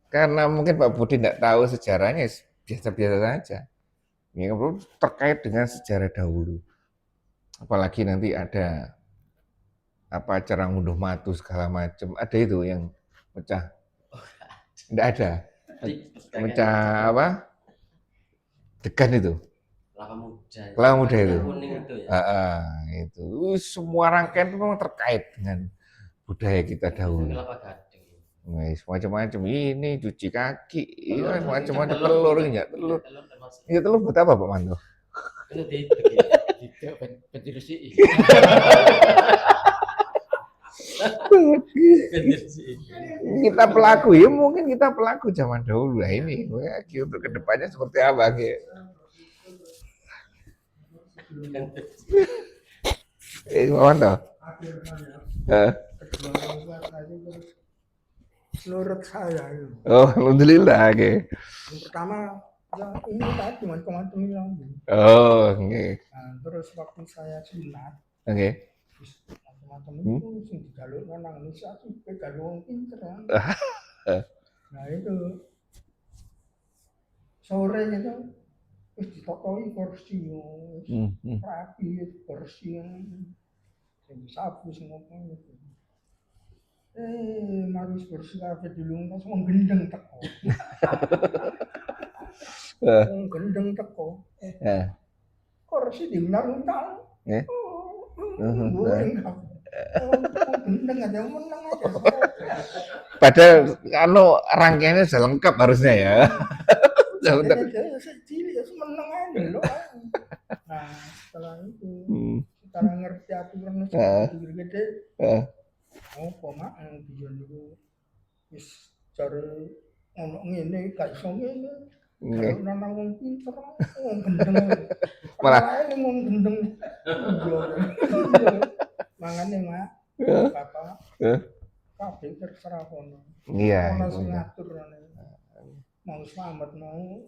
S1: karena mungkin Pak Budi tidak tahu sejarahnya, biasa-biasa saja. Ya, terkait dengan sejarah dahulu. Apalagi nanti ada apa acara ngunduh matu segala macam, ada itu yang pecah. Tidak ada. Pecah apa? Degan itu. Kelapa muda itu.
S2: Itu ya.
S1: Itu semua rangkaian itu memang terkait dengan budaya kita dahulu. Macam-macam ini cuci kaki, iya macam-macam telur enggak telur. Iya telur buat apa Pak Manto? Kita pelaku ya, mungkin kita pelaku zaman dahulu lah ini. Untuk kedepannya seperti apa gitu. Manto.
S8: Menurut saya.
S1: Oh, alhamdulillah. Okay.
S8: Yang pertama ya ini tadi macam-macam lagi.
S1: Oh, oke.
S8: Nah, terus waktu saya sunat,
S1: Oke.
S8: macam-macam itu sing dijalukkan nang Indonesia sih jaluk wong pinter kan. Nah itu sore itu wis ditokoi kursi rapi kursi sing sapu sing opo itu. Marus bersih kabeh dilungkas wong gendeng teko. Wong gendeng teko. Kursi diuntal-untal. Goreng kabeh. Wong gendeng aja meneng aja.
S1: Padahal rangkaiannya sudah lengkap harusnya ya.
S8: Cilik ya meneng aja lho. Nah, setelah itu setelah ngerti aturan gede. Apa mak biyen niku wis jare ono ngene gak iso ngene. Kalau nang wong pinter wong gendeng. Malah wong gendeng. Mangane mak bapak kabeh terserah kono.
S1: Iya.
S8: Ono sing ngatur ngene. Mau selamat mau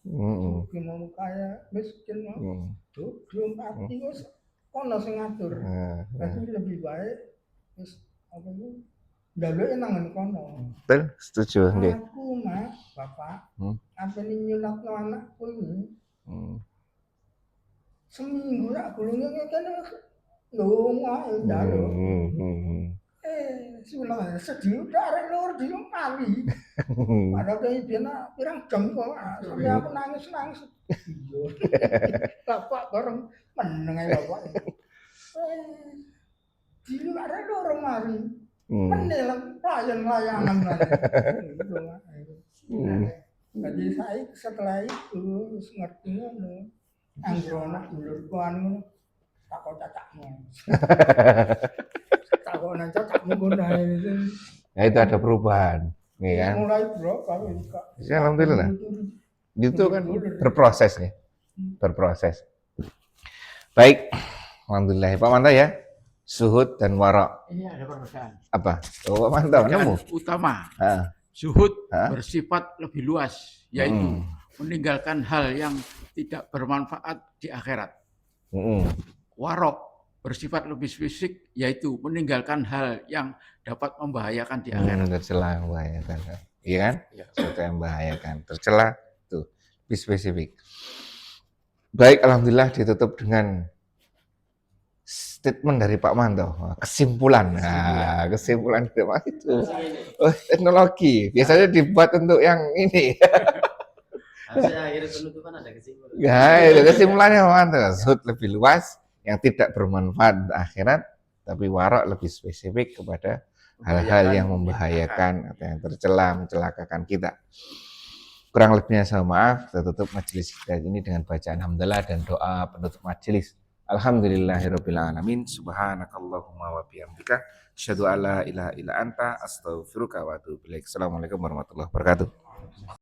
S8: sugih mau kaya miskin mau duduk mati wis ono sing ngatur. Tapi lebih baik wis apa itu njaluk nang ngene kono.
S1: Betul, setuju nggih.
S8: Aku mak bapak apa nyulatno anakku ini seminggu nak gulunge kene lho wae njaluk. Sebenarnya sedih udah arek lur di mali. Padahal kayak dia nak pirang jam kok. Sampai aku nangis. Iya. Bapak bareng meneng ae bapak. Di luar arek lur mari. Menel layangan gitu. Jadi saya setelah itu ngerti ngono. Anggere anak dulurku anu takon cacakmu. Takonan cacakmu ngono itu.
S1: Ya itu ada perubahan, ya kan?
S8: Mulai bro kalau
S1: ya, alhamdulillah. Itu kan berproses ya. Berproses. Baik, alhamdulillah. Pak Manta ya. Zuhud dan wara.
S3: Ini ada perbedaan.
S1: Apa? Oh, Pak Manta nemu.
S3: Utama. Zuhud bersifat lebih luas, yaitu meninggalkan hal yang tidak bermanfaat di akhirat. Warok bersifat lebih spesifik, yaitu meninggalkan hal yang dapat membahayakan di akhirat.
S1: Tercela membahayakan, iya kan? Sesuatu yang membahayakan, tercela, tuh lebih spesifik. Baik, alhamdulillah ditutup dengan statement dari Pak Manto, kesimpulan. Nah, kesimpulan itu. Oh, teknologi biasanya dibuat untuk yang ini.
S2: Harusnya akhir penutupan ada kesimpulan.
S1: Ya, itu kesimpulannya Pak Manto. Zuhud lebih luas, yang tidak bermanfaat di akhirat, tapi warok lebih spesifik kepada hal-hal yang membahayakan atau yang tercela, mencelakakan kita. Kurang lebihnya saya maaf, kita tutup majelis kita ini dengan bacaan hamdalah dan doa penutup majelis. Alhamdulillahirabbil alamin, subhanakallahumma wa bihamdika, asyhadu an la ilaha illa anta, astaghfiruka wa atubu ilaik. Assalamualaikum warahmatullahi wabarakatuh.